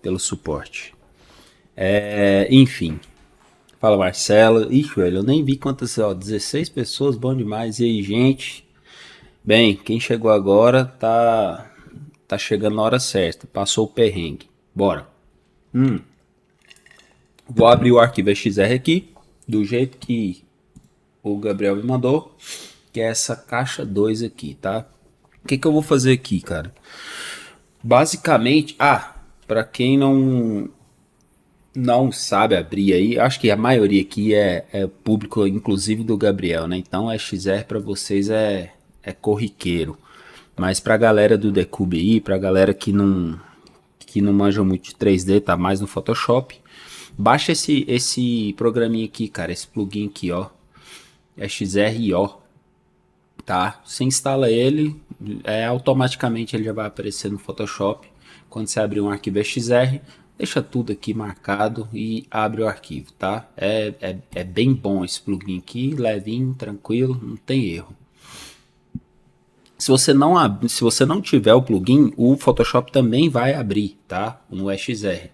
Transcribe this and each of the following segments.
pelo suporte. Enfim. Fala, Marcelo. Ixi, velho, eu nem vi quantas, 16 pessoas, bom demais. E aí, gente? Bem, quem chegou agora tá chegando na hora certa. Passou o perrengue. Bora. Vou abrir o arquivo XR aqui, do jeito que o Gabriel me mandou, que é essa caixa 2 aqui, tá? O que eu vou fazer aqui, cara? Basicamente, para quem não sabe abrir aí, acho que a maioria aqui é público, inclusive do Gabriel, né? Então a XR para vocês é corriqueiro. Mas pra galera do Decube aí, pra galera que não manja muito de 3D, tá mais no Photoshop, baixa esse programinha aqui, cara, esse plugin aqui, ó. É XRIO, tá? Você instala ele, automaticamente ele já vai aparecer no Photoshop. Quando você abrir um arquivo XR, deixa tudo aqui marcado e abre o arquivo, tá? É bem bom esse plugin aqui, levinho, tranquilo, não tem erro. Se você não tiver o plugin, o Photoshop também vai abrir, tá? No XR.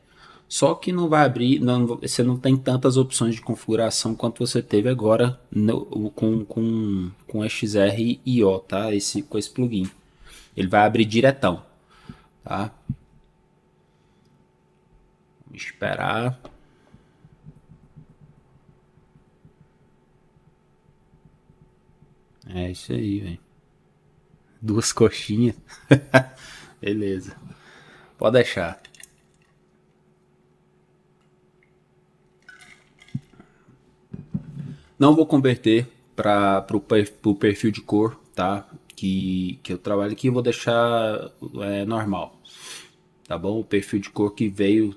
Só que não vai abrir, você não tem tantas opções de configuração quanto você teve agora com o XR-IO, tá? Com esse plugin. Ele vai abrir diretão, tá? Vamos esperar. É isso aí, velho. 2 coxinhas. Beleza. Pode deixar. Não vou converter para o perfil de cor, tá? Que eu trabalho aqui, eu vou deixar normal, tá bom? O perfil de cor que veio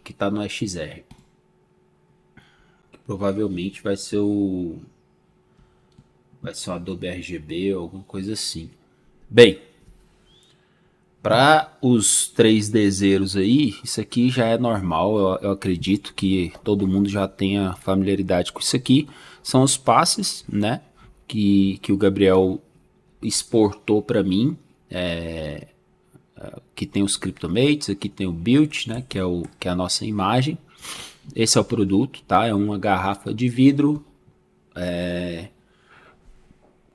que tá no XR. Provavelmente vai ser o Adobe RGB ou alguma coisa assim. Bem, para os 3Dzeiros aí, isso aqui já é normal, eu acredito que todo mundo já tenha familiaridade com isso aqui. São os passes, né, que o Gabriel exportou para mim, que tem os Cryptomates, aqui tem o Build, né, que é a nossa imagem. Esse é o produto, tá? É uma garrafa de vidro,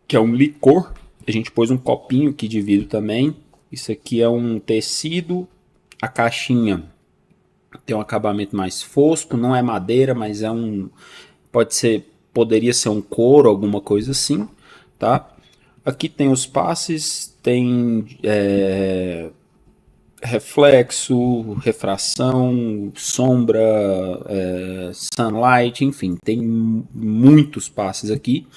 que é um licor. A gente pôs um copinho aqui de vidro também. Isso aqui é um tecido. A caixinha tem um acabamento mais fosco, não é madeira, mas poderia ser um couro, alguma coisa assim, tá? Aqui tem os passes, tem reflexo, refração, sombra, sunlight, enfim, tem muitos passes aqui.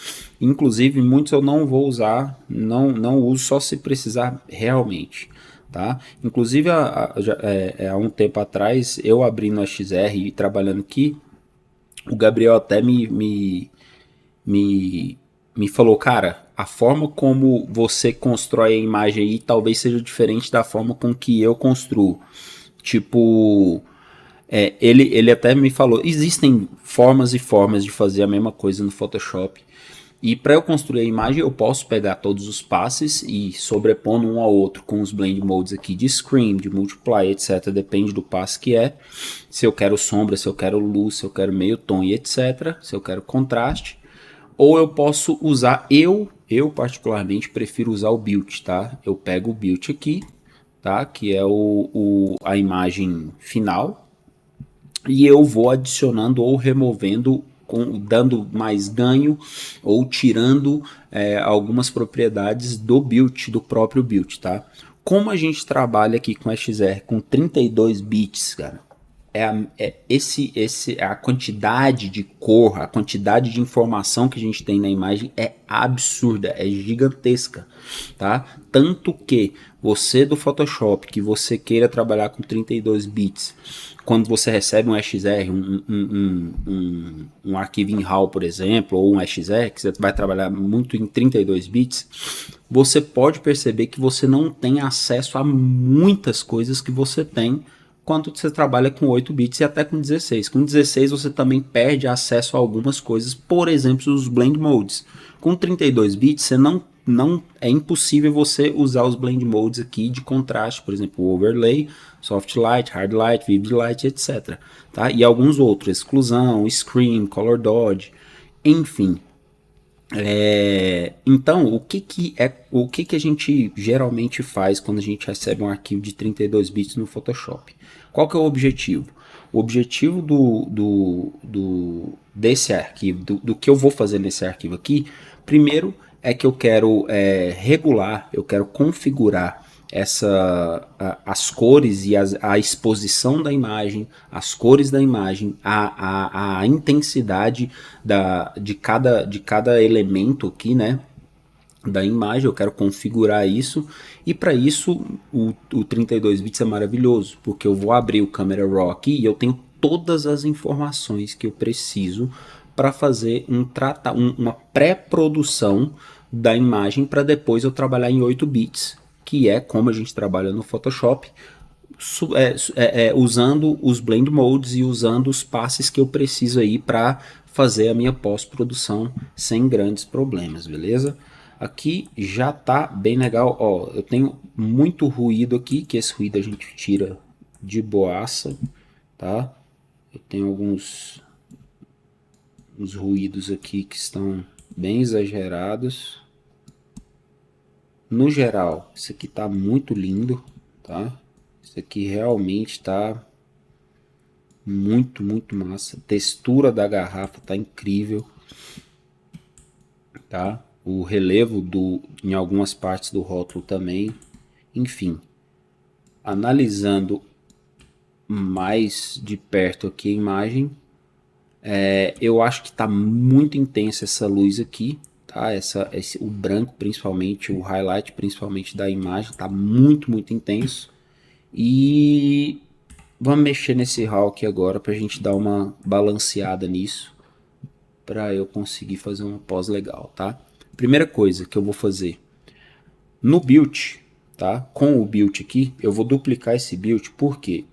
Inclusive, muitos eu não vou usar, não uso só se precisar realmente, tá? Inclusive, há um tempo atrás, eu abri no XR e trabalhando aqui, o Gabriel até me falou, cara, a forma como você constrói a imagem aí talvez seja diferente da forma com que eu construo. Tipo, ele até me falou, existem formas e formas de fazer a mesma coisa no Photoshop. E para eu construir a imagem, eu posso pegar todos os passes e sobrepondo um ao outro com os blend modes aqui de screen, de multiply, etc. Depende do passe que é. Se eu quero sombra, se eu quero luz, se eu quero meio tom e etc. Se eu quero contraste. Ou eu posso usar, eu particularmente prefiro usar o build, tá? Eu pego o build aqui, tá? Que é a imagem final. E eu vou adicionando ou removendo, dando mais ganho ou tirando algumas propriedades do build, do próprio build, tá? Como a gente trabalha aqui com XR com 32 bits, cara, a quantidade de cor, a quantidade de informação que a gente tem na imagem é absurda, é gigantesca, tá? Tanto que você do Photoshop, que você queira trabalhar com 32 bits, quando você recebe um XR, um arquivo em RAW, por exemplo, ou um XR, que você vai trabalhar muito em 32 bits, você pode perceber que você não tem acesso a muitas coisas que você tem quando você trabalha com 8 bits e até com 16. Com 16 você também perde acesso a algumas coisas, por exemplo, os blend modes. Com 32 bits você não é impossível você usar os blend modes aqui de contraste, por exemplo, o overlay, soft light, hard light, vivid light, etc. Tá? E alguns outros, exclusão, screen, color dodge, enfim. Então, o que a gente geralmente faz quando a gente recebe um arquivo de 32 bits no Photoshop? Qual que é o objetivo? O objetivo desse arquivo, do que eu vou fazer nesse arquivo aqui, primeiro é que eu quero regular, eu quero configurar as cores e a exposição da imagem, as cores da imagem, a intensidade de cada elemento aqui, né? Da imagem, eu quero configurar isso, e para isso o 32 bits é maravilhoso, porque eu vou abrir o Camera Raw aqui e eu tenho todas as informações que eu preciso para fazer uma pré-produção da imagem para depois eu trabalhar em 8 bits, que é como a gente trabalha no Photoshop, usando os blend modes e usando os passes que eu preciso aí para fazer a minha pós-produção sem grandes problemas, beleza? Aqui já tá bem legal, ó, eu tenho muito ruído aqui, que esse ruído a gente tira de boaça, tá? Eu tenho alguns uns ruídos aqui que estão bem exagerados. No geral, isso aqui tá muito lindo, tá? Isso aqui realmente tá muito, muito massa. A textura da garrafa tá incrível, tá? O relevo em algumas partes do rótulo também. Enfim, analisando mais de perto aqui a imagem, eu acho que tá muito intensa essa luz aqui, tá? O branco principalmente, o highlight principalmente da imagem, tá muito, muito intenso. E vamos mexer nesse RAW aqui agora para a gente dar uma balanceada nisso, para eu conseguir fazer uma pós legal, tá? Primeira coisa que eu vou fazer no build, tá? Com o build aqui, eu vou duplicar esse build, por quê?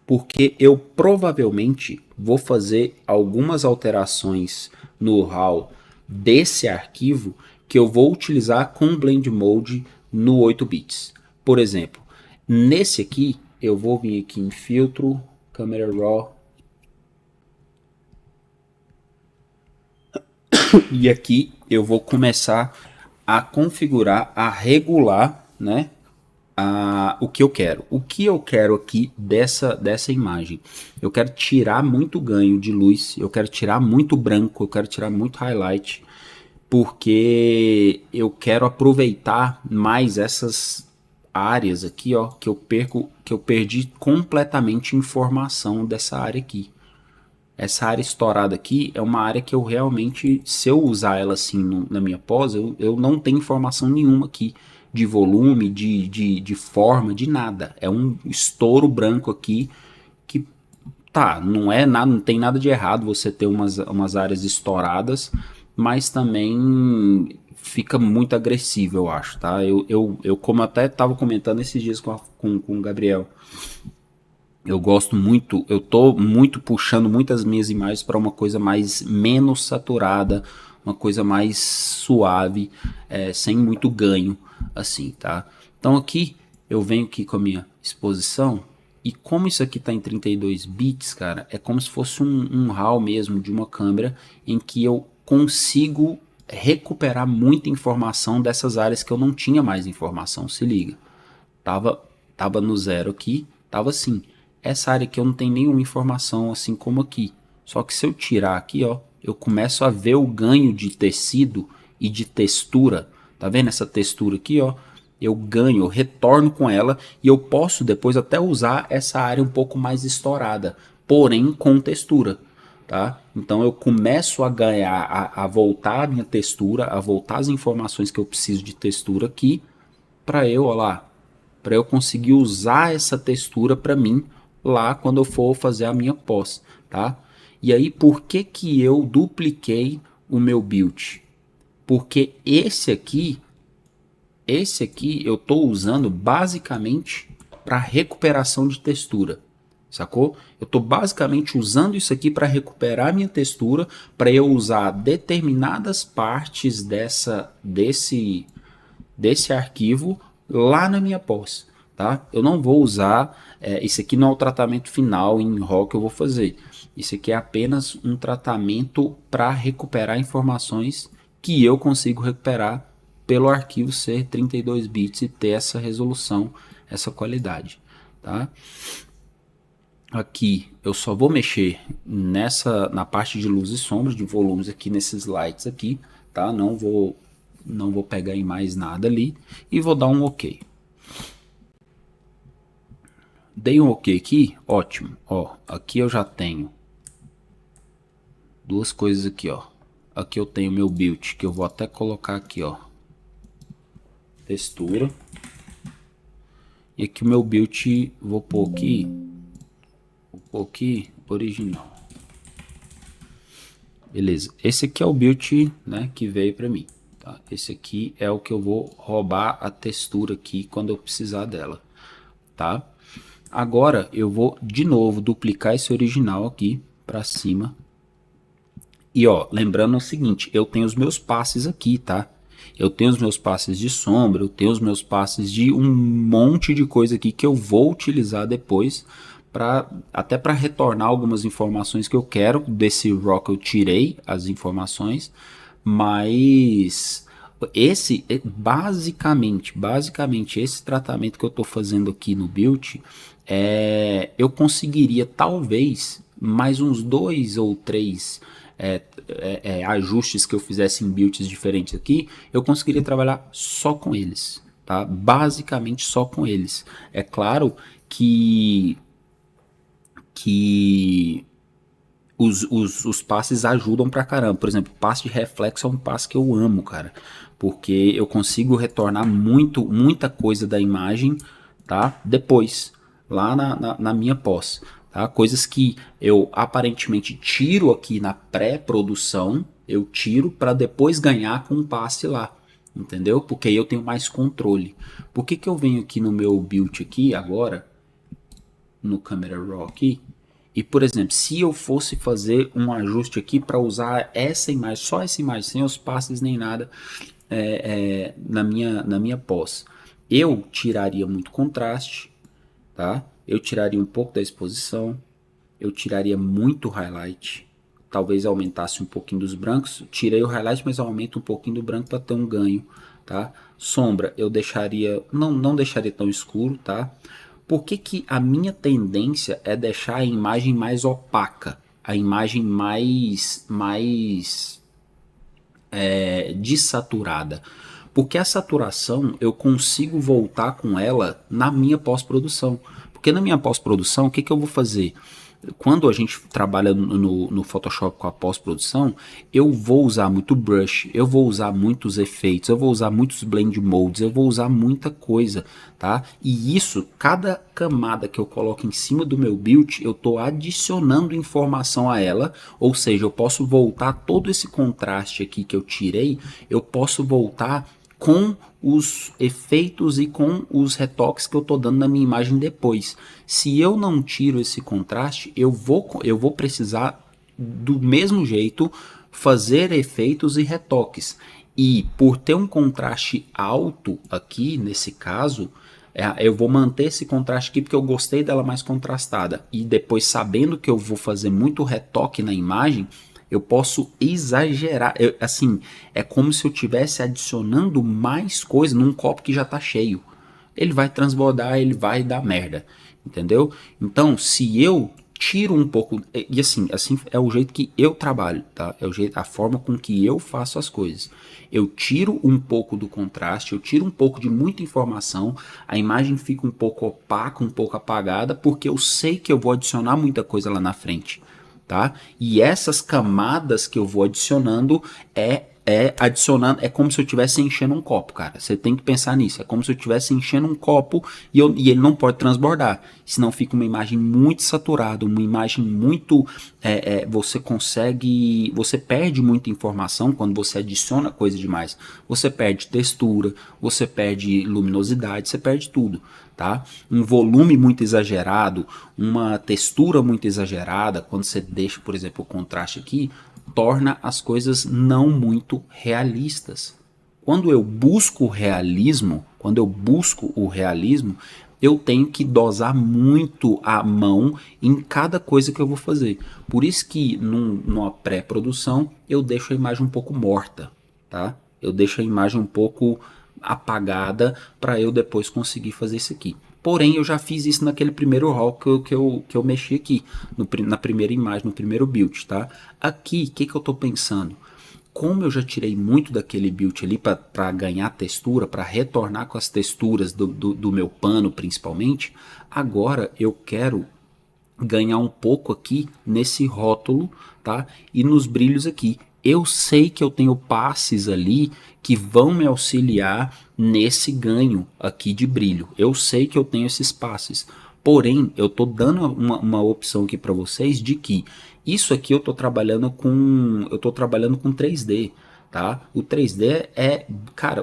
Porque eu provavelmente vou fazer algumas alterações no RAW desse arquivo que eu vou utilizar com Blend Mode no 8 bits. Por exemplo, nesse aqui, eu vou vir aqui em Filtro, Camera Raw, e aqui eu vou começar a configurar, a regular, né, o que eu quero. O que eu quero aqui dessa imagem? Eu quero tirar muito ganho de luz, eu quero tirar muito branco, eu quero tirar muito highlight, porque eu quero aproveitar mais essas áreas aqui, ó, que eu perdi completamente informação dessa área aqui. Essa área estourada aqui é uma área que eu realmente, se eu usar ela assim na minha pós, eu não tenho informação nenhuma aqui de volume, de forma, de nada. É um estouro branco aqui que, tá, não é nada, não tem nada de errado você ter umas áreas estouradas, mas também fica muito agressivo, eu acho, tá? Eu como até estava comentando esses dias com o Gabriel, eu gosto muito, eu tô muito puxando muitas minhas imagens para uma coisa menos saturada, uma coisa mais suave, sem muito ganho, assim, tá? Então aqui eu venho aqui com a minha exposição, e como isso aqui tá em 32 bits, cara, é como se fosse um RAW mesmo de uma câmera em que eu consigo recuperar muita informação dessas áreas que eu não tinha mais informação, se liga. Tava no zero aqui, tava assim. Essa área aqui eu não tenho nenhuma informação, assim como aqui. Só que se eu tirar aqui, ó, eu começo a ver o ganho de tecido e de textura. Tá vendo essa textura aqui, ó? Eu ganho, eu retorno com ela e eu posso depois até usar essa área um pouco mais estourada, porém com textura, tá? Então eu começo a ganhar, a voltar a minha textura, a voltar as informações que eu preciso de textura aqui, para eu, ó lá, para eu conseguir usar essa textura para mim lá quando eu for fazer a minha pós, tá? E aí, por que que eu dupliquei o meu build? Porque esse aqui eu estou usando basicamente para recuperação de textura, sacou? Eu estou basicamente usando isso aqui para recuperar minha textura, para eu usar determinadas partes desse arquivo lá na minha pós, tá? Eu não vou usar, isso aqui não é o tratamento final em RAW que eu vou fazer. Isso aqui é apenas um tratamento para recuperar informações que eu consigo recuperar pelo arquivo ser 32 bits e ter essa resolução, essa qualidade, tá? Aqui eu só vou mexer na parte de luz e sombras, de volumes aqui nesses lights aqui, tá? Não vou pegar em mais nada ali e vou dar um OK. Dei um OK aqui, ótimo. Ó, aqui eu já tenho duas coisas aqui, ó. Aqui eu tenho meu build, que eu vou até colocar aqui, ó, textura. E aqui o meu build, vou pôr aqui original. Beleza, esse aqui é o build, né, que veio para mim, tá? Esse aqui é o que eu vou roubar a textura aqui quando eu precisar dela, tá? Agora eu vou de novo duplicar esse original aqui para cima. E ó, lembrando o seguinte, eu tenho os meus passes aqui, tá? Eu tenho os meus passes de sombra, eu tenho os meus passes de um monte de coisa aqui que eu vou utilizar depois, até para retornar algumas informações que eu quero. Desse rock eu tirei as informações, mas basicamente esse tratamento que eu estou fazendo aqui no build, eu conseguiria talvez mais uns 2 ou 3 ajustes que eu fizesse em builds diferentes aqui, eu conseguiria trabalhar só com eles, tá? Basicamente só com eles. É claro que os passes ajudam pra caramba. Por exemplo, o passe de reflexo é um passe que eu amo, cara, porque eu consigo retornar muita coisa da imagem, tá? Depois, lá na minha pós, tá? Coisas que eu aparentemente tiro aqui na pré-produção, eu tiro para depois ganhar com um passe lá, entendeu? Porque aí eu tenho mais controle. Por que eu venho aqui no meu build aqui agora, no Camera Raw aqui, e por exemplo, se eu fosse fazer um ajuste aqui para usar essa imagem, só essa imagem, sem os passes nem nada, na minha pós, eu tiraria muito contraste, tá? Eu tiraria um pouco da exposição, eu tiraria muito highlight, talvez aumentasse um pouquinho dos brancos. Tirei o highlight, mas aumento um pouquinho do branco para ter um ganho, tá? Sombra eu deixaria, não deixaria tão escuro, tá? Por que a minha tendência é deixar a imagem mais opaca, a imagem mais desaturada? Porque a saturação eu consigo voltar com ela na minha pós-produção. Porque na minha pós-produção, o que eu vou fazer? Quando a gente trabalha no Photoshop com a pós-produção, eu vou usar muito brush, eu vou usar muitos efeitos, eu vou usar muitos blend modes, eu vou usar muita coisa, tá? E isso, cada camada que eu coloco em cima do meu build, eu estou adicionando informação a ela, ou seja, eu posso voltar todo esse contraste aqui que eu tirei, eu posso voltar com os efeitos e com os retoques que eu estou dando na minha imagem depois. Se eu não tiro esse contraste, eu vou precisar do mesmo jeito fazer efeitos e retoques. E por ter um contraste alto aqui, nesse caso, eu vou manter esse contraste aqui porque eu gostei dela mais contrastada. E depois, sabendo que eu vou fazer muito retoque na imagem, eu posso exagerar, assim, é como se eu estivesse adicionando mais coisa num copo que já está cheio. Ele vai transbordar, ele vai dar merda, entendeu? Então, se eu tiro um pouco, e assim é o jeito que eu trabalho, tá? A forma com que eu faço as coisas. Eu tiro um pouco do contraste, eu tiro um pouco de muita informação, a imagem fica um pouco opaca, um pouco apagada, porque eu sei que eu vou adicionar muita coisa lá na frente. Tá? E essas camadas que eu vou adicionando adicionando, é como se eu estivesse enchendo um copo, cara. Você tem que pensar nisso. É como se eu estivesse enchendo um copo e ele não pode transbordar. Senão fica uma imagem muito saturada, uma imagem muito. Você perde muita informação quando você adiciona coisa demais. Você perde textura, você perde luminosidade, você perde tudo. tá? Um volume muito exagerado, uma textura muito exagerada, quando você deixa, por exemplo, o contraste aqui, torna as coisas não muito realistas. Quando eu busco o realismo, eu tenho que dosar muito a mão em cada coisa que eu vou fazer. Por isso que numa pré-produção eu deixo a imagem um pouco morta, tá? Eu deixo a imagem um pouco apagada para eu depois conseguir fazer isso aqui. Porém, eu já fiz isso naquele primeiro RAW que eu mexi aqui, na primeira imagem, no primeiro build, tá? Aqui, o que eu estou pensando? Como eu já tirei muito daquele build ali para ganhar textura, para retornar com as texturas do meu pano principalmente, agora eu quero ganhar um pouco aqui nesse rótulo, tá? E nos brilhos aqui. Eu sei que eu tenho passes ali que vão me auxiliar nesse ganho aqui de brilho. Eu sei que eu tenho esses passes. Porém, eu estou dando uma opção aqui para vocês de que isso aqui eu estou trabalhando com 3D, tá? O 3D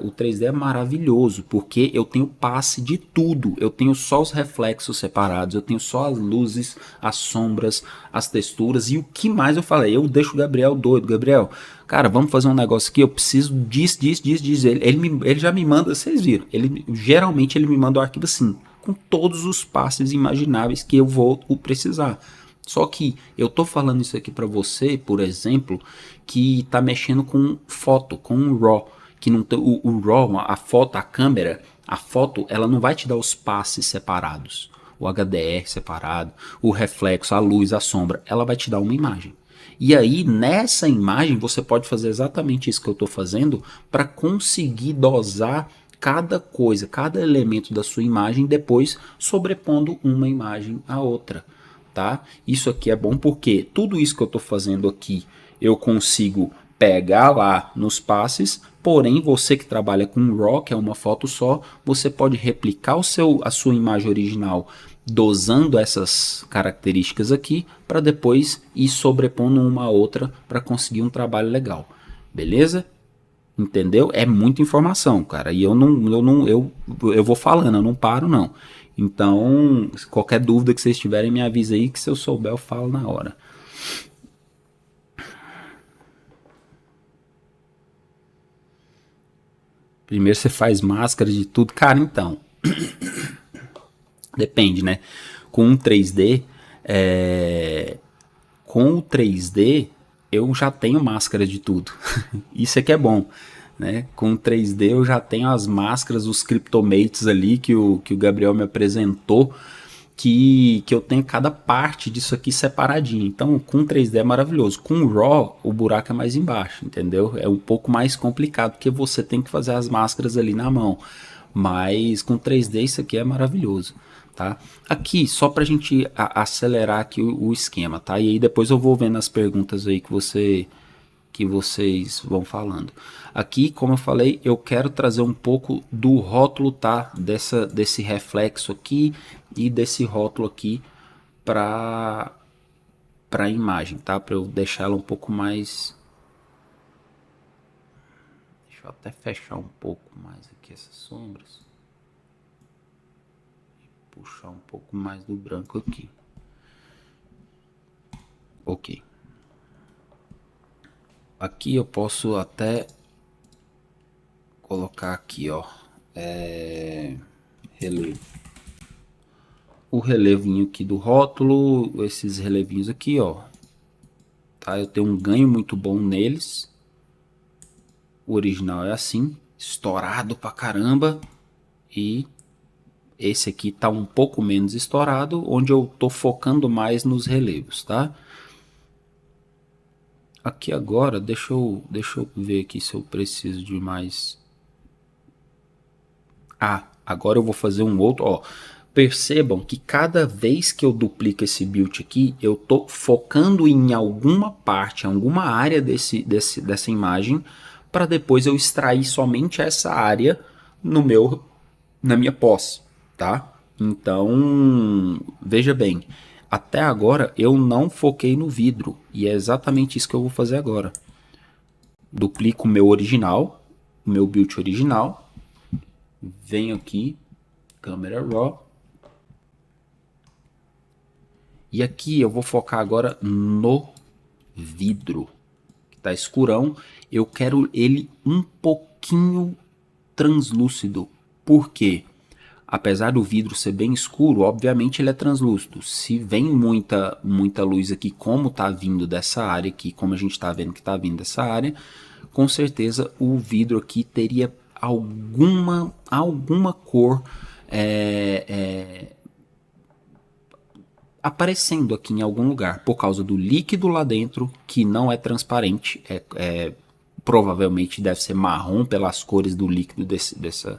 o 3D é maravilhoso, porque eu tenho passe de tudo. Eu tenho só os reflexos separados, eu tenho só as luzes, as sombras, as texturas e o que mais eu falei. Eu deixo o Gabriel doido. Gabriel, cara, vamos fazer um negócio aqui, eu preciso disso. Ele já me manda, vocês viram, geralmente ele me manda o arquivo assim, com todos os passes imagináveis que eu vou precisar. Só que eu tô falando isso aqui para você, por exemplo, que tá mexendo com foto, com um RAW, que não tem o RAW, a foto, a câmera, a foto, ela não vai te dar os passes separados, o HDR separado, o reflexo, a luz, a sombra, ela vai te dar uma imagem. E aí nessa imagem você pode fazer exatamente isso que eu tô fazendo para conseguir dosar cada coisa, cada elemento da sua imagem, depois sobrepondo uma imagem à outra. Tá? Isso aqui é bom porque tudo isso que eu estou fazendo aqui eu consigo pegar lá nos passes, porém você que trabalha com RAW, que é uma foto só, você pode replicar a sua imagem original dosando essas características aqui para depois ir sobrepondo uma a outra para conseguir um trabalho legal. Beleza? Entendeu? É muita informação, cara. E eu vou falando, eu não paro não. Então, qualquer dúvida que vocês tiverem, me avisa aí que se eu souber eu falo na hora. Primeiro você faz máscara de tudo. Cara, então, depende, né? Com um 3D, com o 3D eu já tenho máscara de tudo. Isso é que é bom. Né? Com 3D eu já tenho as máscaras, os Cryptomates ali que o Gabriel me apresentou, que eu tenho cada parte disso aqui separadinho. Então com 3D é maravilhoso. Com RAW o buraco é mais embaixo, entendeu? É um pouco mais complicado porque você tem que fazer as máscaras ali na mão. Mas com 3D isso aqui é maravilhoso. Tá? Aqui, só para a gente acelerar aqui o esquema, tá? E aí depois eu vou vendo as perguntas aí que vocês vão falando. Aqui, como eu falei, eu quero trazer um pouco do rótulo, tá? Desse reflexo aqui e desse rótulo aqui para a imagem, tá? Para eu deixar ela um pouco mais... Deixa eu até fechar um pouco mais aqui essas sombras. Puxar um pouco mais do branco aqui. Ok. Aqui eu posso até colocar aqui, ó, relevo. O relevinho aqui do rótulo, esses relevinhos aqui, ó, tá? Eu tenho um ganho muito bom neles. O original é assim, estourado pra caramba, e esse aqui tá um pouco menos estourado, onde eu tô focando mais nos relevos, tá? Aqui agora, deixa eu ver aqui se eu preciso de mais. Ah, agora eu vou fazer um outro, ó. Percebam que cada vez que eu duplico esse build aqui, eu tô focando em alguma parte, alguma área dessa imagem, para depois eu extrair somente essa área na minha pós, tá? Então, veja bem, até agora eu não foquei no vidro e é exatamente isso que eu vou fazer agora. Duplico o meu original, o meu build original, venho aqui, câmera RAW, E aqui eu vou focar agora no vidro, que tá escurão. Eu quero ele um pouquinho translúcido. Por quê? Apesar do vidro ser bem escuro, obviamente ele é translúcido. Se vem muita luz aqui, como tá vindo dessa área aqui, como a gente tá vendo que tá vindo dessa área, com certeza o vidro aqui teria alguma cor é, é, aparecendo aqui em algum lugar, por causa do líquido lá dentro, que não é transparente, provavelmente deve ser marrom pelas cores do líquido dessa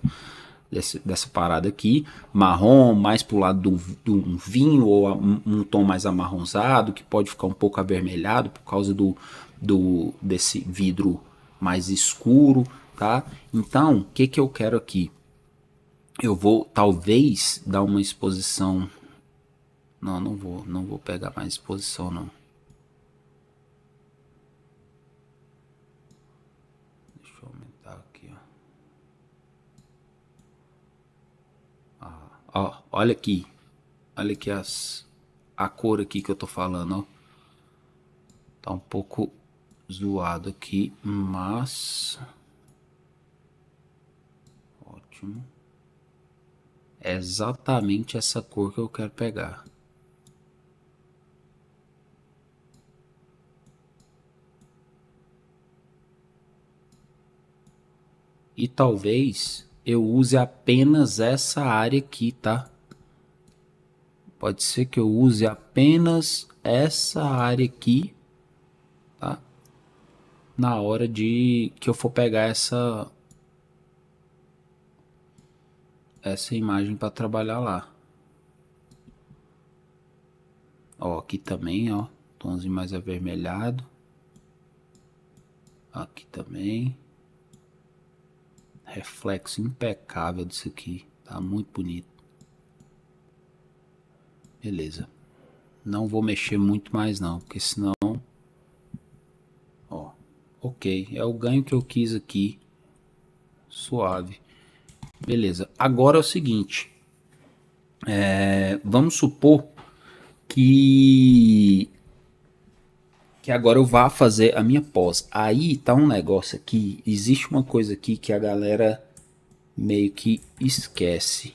parada aqui, marrom, mais pro lado do vinho, ou um tom mais amarronzado, que pode ficar um pouco avermelhado por causa desse vidro mais escuro, tá? Então, o que eu quero aqui? Eu vou talvez dar uma exposição. Não vou pegar mais exposição não. Deixa eu aumentar aqui, ó. Ó, olha aqui. Olha aqui a cor aqui que eu tô falando, ó. Tá um pouco zoado aqui, mas ótimo. É exatamente essa cor que eu quero pegar. E talvez eu use apenas essa área aqui, tá? Pode ser que eu use apenas essa área aqui, tá? Na hora de que eu for pegar essa imagem para trabalhar lá. Ó, aqui também, ó, tomzinho mais avermelhado. Aqui também. Reflexo impecável disso aqui, tá muito bonito. Beleza. Não vou mexer muito mais não, porque senão, ó, ok, é o ganho que eu quis aqui, suave. Beleza. Agora é o seguinte, vamos supor que agora eu vá fazer a minha pós. Aí tá um negócio aqui, existe uma coisa aqui que a galera meio que esquece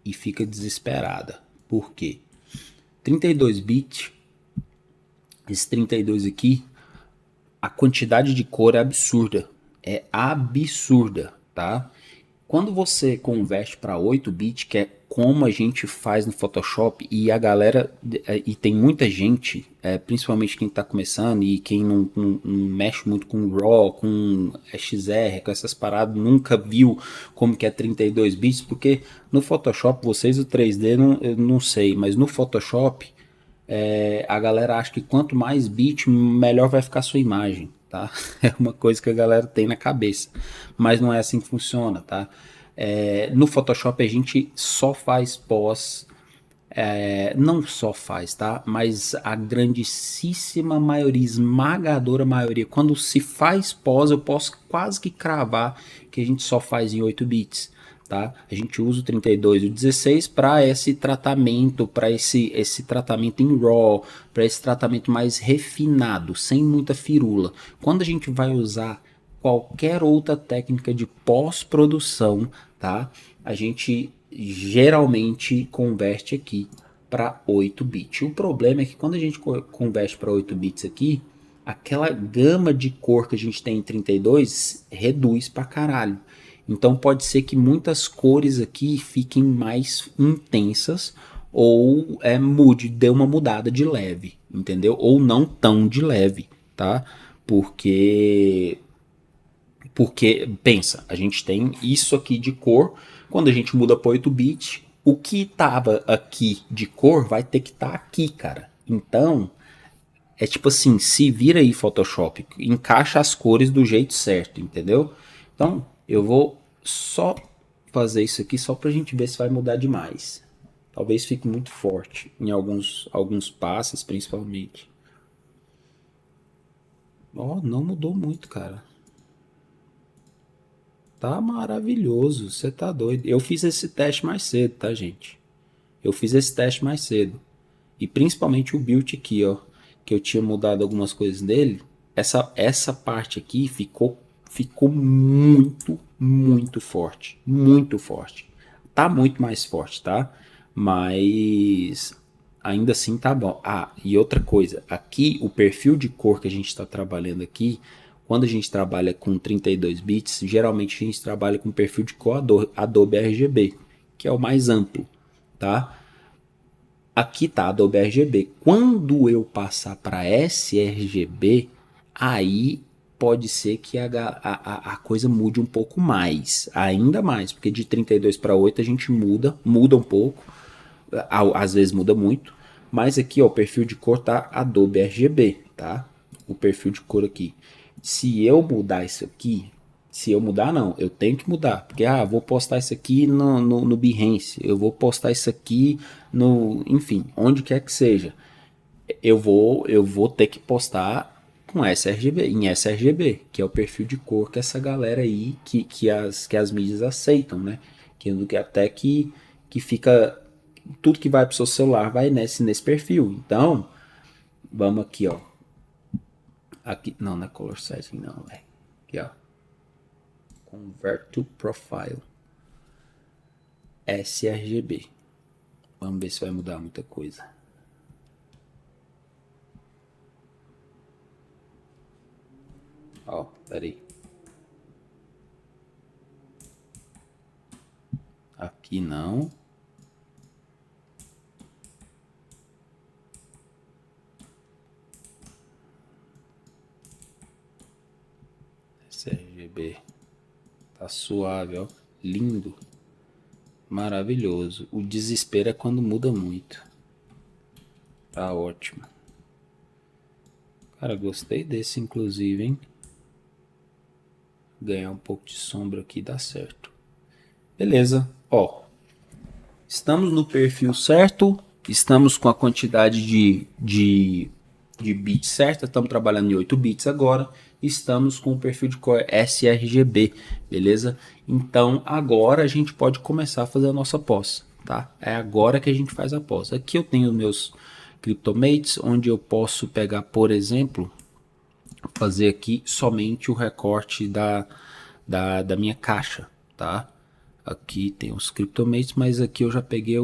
e fica desesperada. Por quê? 32 bits, esse 32 aqui, a quantidade de cor é absurda. É absurda, tá? Quando você converte para 8 bits, que é como a gente faz no Photoshop, e a galera, e tem muita gente, principalmente quem está começando e quem não mexe muito com RAW, com XR, com essas paradas, nunca viu como que é 32 bits, porque no Photoshop, vocês o 3D, eu não sei, mas no Photoshop, a galera acha que quanto mais bit, melhor vai ficar a sua imagem, tá? É uma coisa que a galera tem na cabeça, mas não é assim que funciona, tá? No Photoshop a gente só faz pós, não só faz, tá? Mas a grandíssima maioria, esmagadora maioria, quando se faz pós, eu posso quase que cravar que a gente só faz em 8 bits. Tá? A gente usa o 32 e o 16 para esse tratamento, para esse tratamento em RAW, para esse tratamento mais refinado, sem muita firula. Quando a gente vai usar qualquer outra técnica de pós-produção, tá? A gente geralmente converte aqui para 8 bits. O problema é que quando a gente converte para 8 bits aqui, aquela gama de cor que a gente tem em 32 reduz para caralho. Então pode ser que muitas cores aqui fiquem mais intensas ou mude, dê uma mudada de leve, entendeu? Ou não tão de leve, tá? Porque pensa, a gente tem isso aqui de cor, quando a gente muda para 8 bits, o que tava aqui de cor vai ter que estar aqui, cara. Então, é tipo assim, se vira aí Photoshop, encaixa as cores do jeito certo, entendeu? Então, eu vou só fazer isso aqui só pra gente ver se vai mudar demais. Talvez fique muito forte em alguns passes, principalmente. Ó, não mudou muito, cara. Tá maravilhoso, você tá doido. Eu fiz esse teste mais cedo, tá, gente? Eu fiz esse teste mais cedo. E principalmente o build aqui, ó, que eu tinha mudado algumas coisas dele. Essa parte aqui ficou muito forte, muito forte. Tá muito mais forte, tá? Mas ainda assim tá bom. Ah, e outra coisa, aqui o perfil de cor que a gente está trabalhando aqui, quando a gente trabalha com 32 bits, geralmente a gente trabalha com perfil de cor Adobe RGB, que é o mais amplo, tá? Aqui tá Adobe RGB. Quando eu passar para sRGB, aí pode ser que a coisa mude um pouco mais, ainda mais, porque de 32 para 8 a gente muda um pouco, às vezes muda muito, mas aqui ó, o perfil de cor tá Adobe RGB, tá? O perfil de cor aqui. Se eu mudar isso aqui, se eu mudar não, eu tenho que mudar, porque vou postar isso aqui no Behance, eu vou postar isso aqui no, enfim, onde quer que seja, eu vou ter que postar com sRGB, em sRGB, que é o perfil de cor que essa galera aí, que as mídias aceitam, né? Que até que fica, tudo que vai pro seu celular vai nesse perfil. Então, vamos aqui, ó. Aqui, não é color setting, não, velho. Aqui, ó. Convert to profile. sRGB. Vamos ver se vai mudar muita coisa. Ó, peraí. Aqui não. sRGB. Tá suave, ó. Lindo. Maravilhoso. O desespero é quando muda muito. Tá ótimo. Cara, gostei desse inclusive, hein? Ganhar um pouco de sombra aqui dá certo. Beleza. Ó, estamos no perfil certo. Estamos com a quantidade de bits certa. Estamos trabalhando em 8 bits agora. Estamos com o perfil de cor sRGB, beleza? Então agora a gente pode começar a fazer a nossa pós, tá? É agora que a gente faz a pós. Aqui eu tenho meus CryptoMates, onde eu posso pegar, por exemplo, fazer aqui somente o recorte da minha caixa, tá? Aqui tem os CryptoMates, mas aqui eu já peguei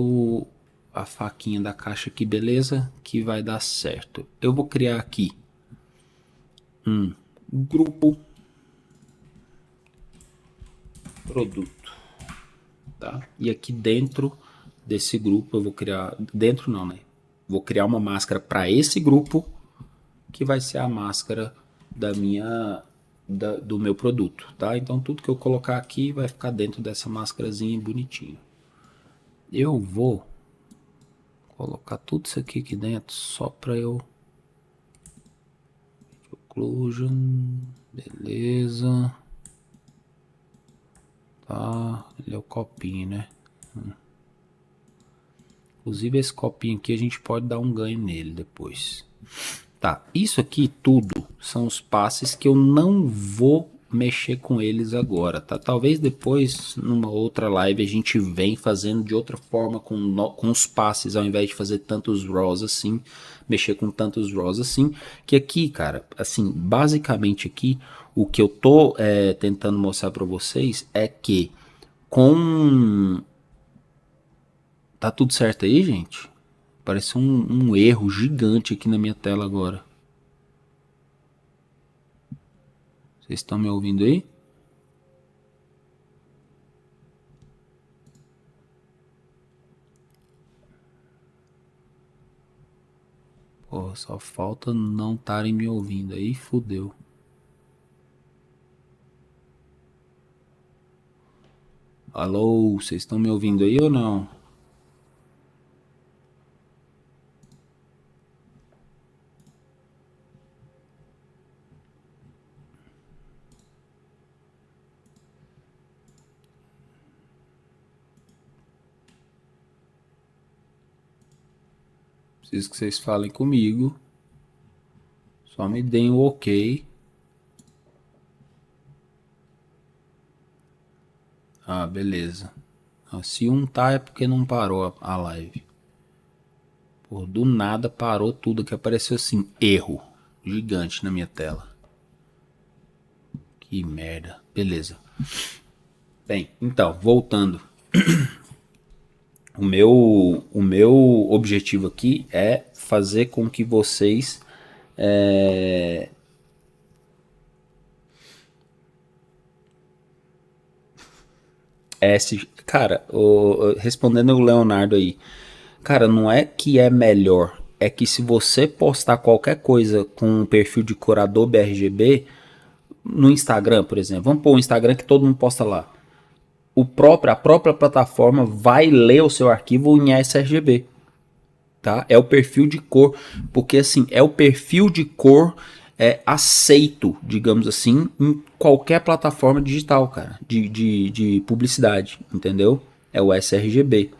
a faquinha da caixa aqui, beleza? Que vai dar certo. Eu vou criar aqui um grupo produto, tá? E aqui dentro desse grupo eu vou criar, dentro não, né? Vou criar uma máscara para esse grupo, que vai ser a máscara do meu produto, tá? Então tudo que eu colocar aqui vai ficar dentro dessa máscarazinha bonitinho. Eu vou colocar tudo isso aqui dentro só para eu occlusion, beleza. Tá, ele é o copinho, né? Inclusive esse copinho aqui a gente pode dar um ganho nele depois. Tá, isso aqui tudo são os passes que eu não vou mexer com eles agora, tá? Talvez depois, numa outra live, a gente vem fazendo de outra forma com os passes, ao invés de fazer tantos raws assim, mexer com tantos raws assim, que aqui, cara, assim, basicamente aqui, o que eu tô tentando mostrar para vocês é que com... Tá tudo certo aí, gente? Parece um erro gigante aqui na minha tela agora. Vocês estão me ouvindo aí? Pô, só falta não estarem me ouvindo aí, fudeu. Alô, vocês estão me ouvindo aí ou não? Preciso que vocês falem comigo. Só me deem o ok. Ah, beleza. Se um tá é porque não parou a live. Pô, do nada parou tudo que apareceu assim, erro gigante na minha tela. Que merda. Beleza. Bem, então, voltando. O meu objetivo aqui é fazer com que vocês é, cara, respondendo o Leonardo aí, cara, não é que é melhor, é que se você postar qualquer coisa com um perfil de curador BRGB no Instagram, por exemplo, vamos pôr o Instagram que todo mundo posta lá, a própria plataforma vai ler o seu arquivo em sRGB, tá? É o perfil de cor, porque assim, é o perfil de cor aceito, digamos assim, em qualquer plataforma digital, cara, de publicidade, entendeu? É o sRGB,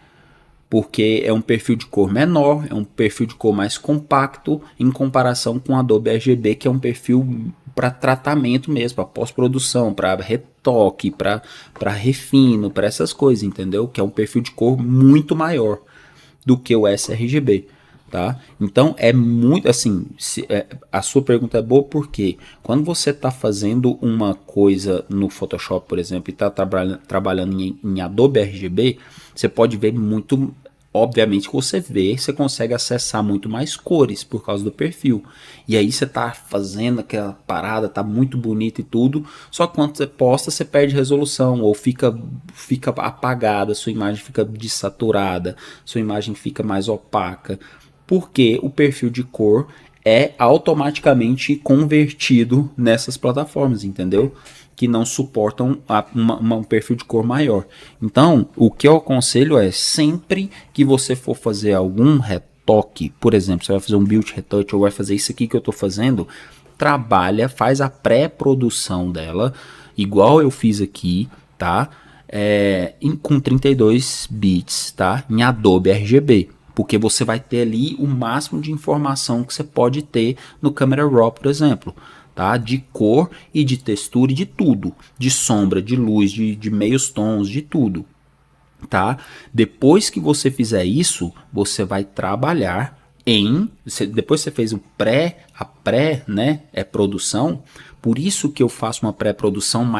porque é um perfil de cor menor, é um perfil de cor mais compacto em comparação com o Adobe RGB, que é um perfil para tratamento mesmo, para pós-produção, para retoque, para refino, para essas coisas, entendeu? Que é um perfil de cor muito maior do que o sRGB, tá? Então é muito assim, a sua pergunta é boa porque quando você está fazendo uma coisa no Photoshop, por exemplo, e está trabalhando em Adobe RGB, você pode ver muito. Obviamente que você vê, você consegue acessar muito mais cores por causa do perfil. E aí você tá fazendo aquela parada, tá muito bonito e tudo, só que quando você posta, você perde resolução ou fica apagada, sua imagem fica desaturada, sua imagem fica mais opaca, porque o perfil de cor é automaticamente convertido nessas plataformas, entendeu? Que não suportam um perfil de cor maior. Então, o que eu aconselho é sempre que você for fazer algum retoque, por exemplo, você vai fazer um build retouch ou vai fazer isso aqui que eu estou fazendo, trabalha, faz a pré-produção dela, igual eu fiz aqui, tá? Com 32 bits, tá? Em Adobe RGB. Porque você vai ter ali o máximo de informação que você pode ter no Camera Raw, por exemplo. Tá? De cor e de textura e de tudo. De sombra, de luz, de meios tons, de tudo. Tá? Depois que você fizer isso, você vai trabalhar depois você fez a pré, né, produção. Por isso que eu faço uma pré-produção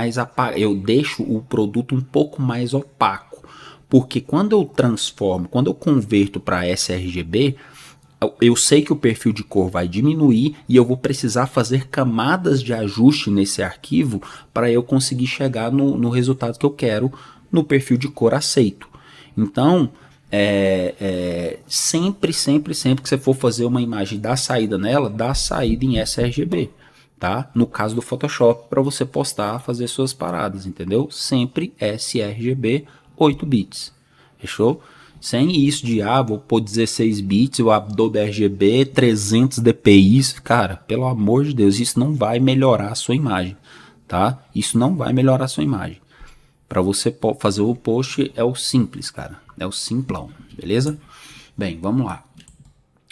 eu deixo o produto um pouco mais opaco, porque quando eu transformo, quando eu converto para sRGB, eu sei que o perfil de cor vai diminuir e eu vou precisar fazer camadas de ajuste nesse arquivo para eu conseguir chegar no resultado que eu quero no perfil de cor aceito. Então, sempre que você for fazer uma imagem da saída nela, dá saída em sRGB, tá? No caso do Photoshop, para você postar, fazer suas paradas, entendeu? Sempre sRGB 8 bits, fechou? Sem isso de, vou pôr 16 bits, o Adobe RGB, 300 dpi, cara, pelo amor de Deus, isso não vai melhorar a sua imagem, tá? Isso não vai melhorar a sua imagem. Para você fazer o post é o simples, cara. É o simplão, beleza? Bem, vamos lá.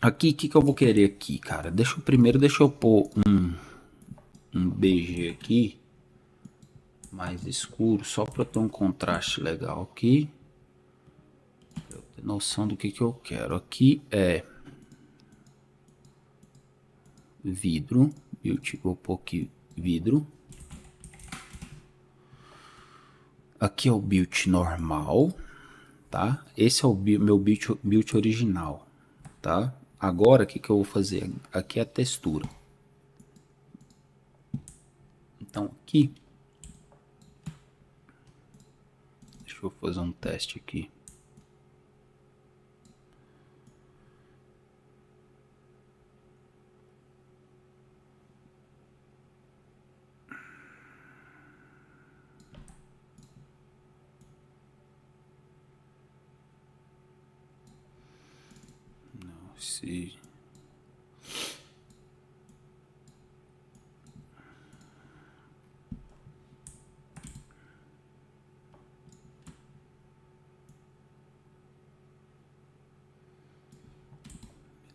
Aqui, o que eu vou querer aqui, cara? Deixa eu pôr um BG aqui mais escuro, só para ter um contraste legal aqui. Pra eu ter noção do que eu quero. Aqui é vidro. Vou pôr aqui vidro. Aqui é o build normal, tá? Esse é o meu build original, tá? Agora, o que eu vou fazer? Aqui é a textura. Então, aqui... Deixa eu fazer um teste aqui. Não, se...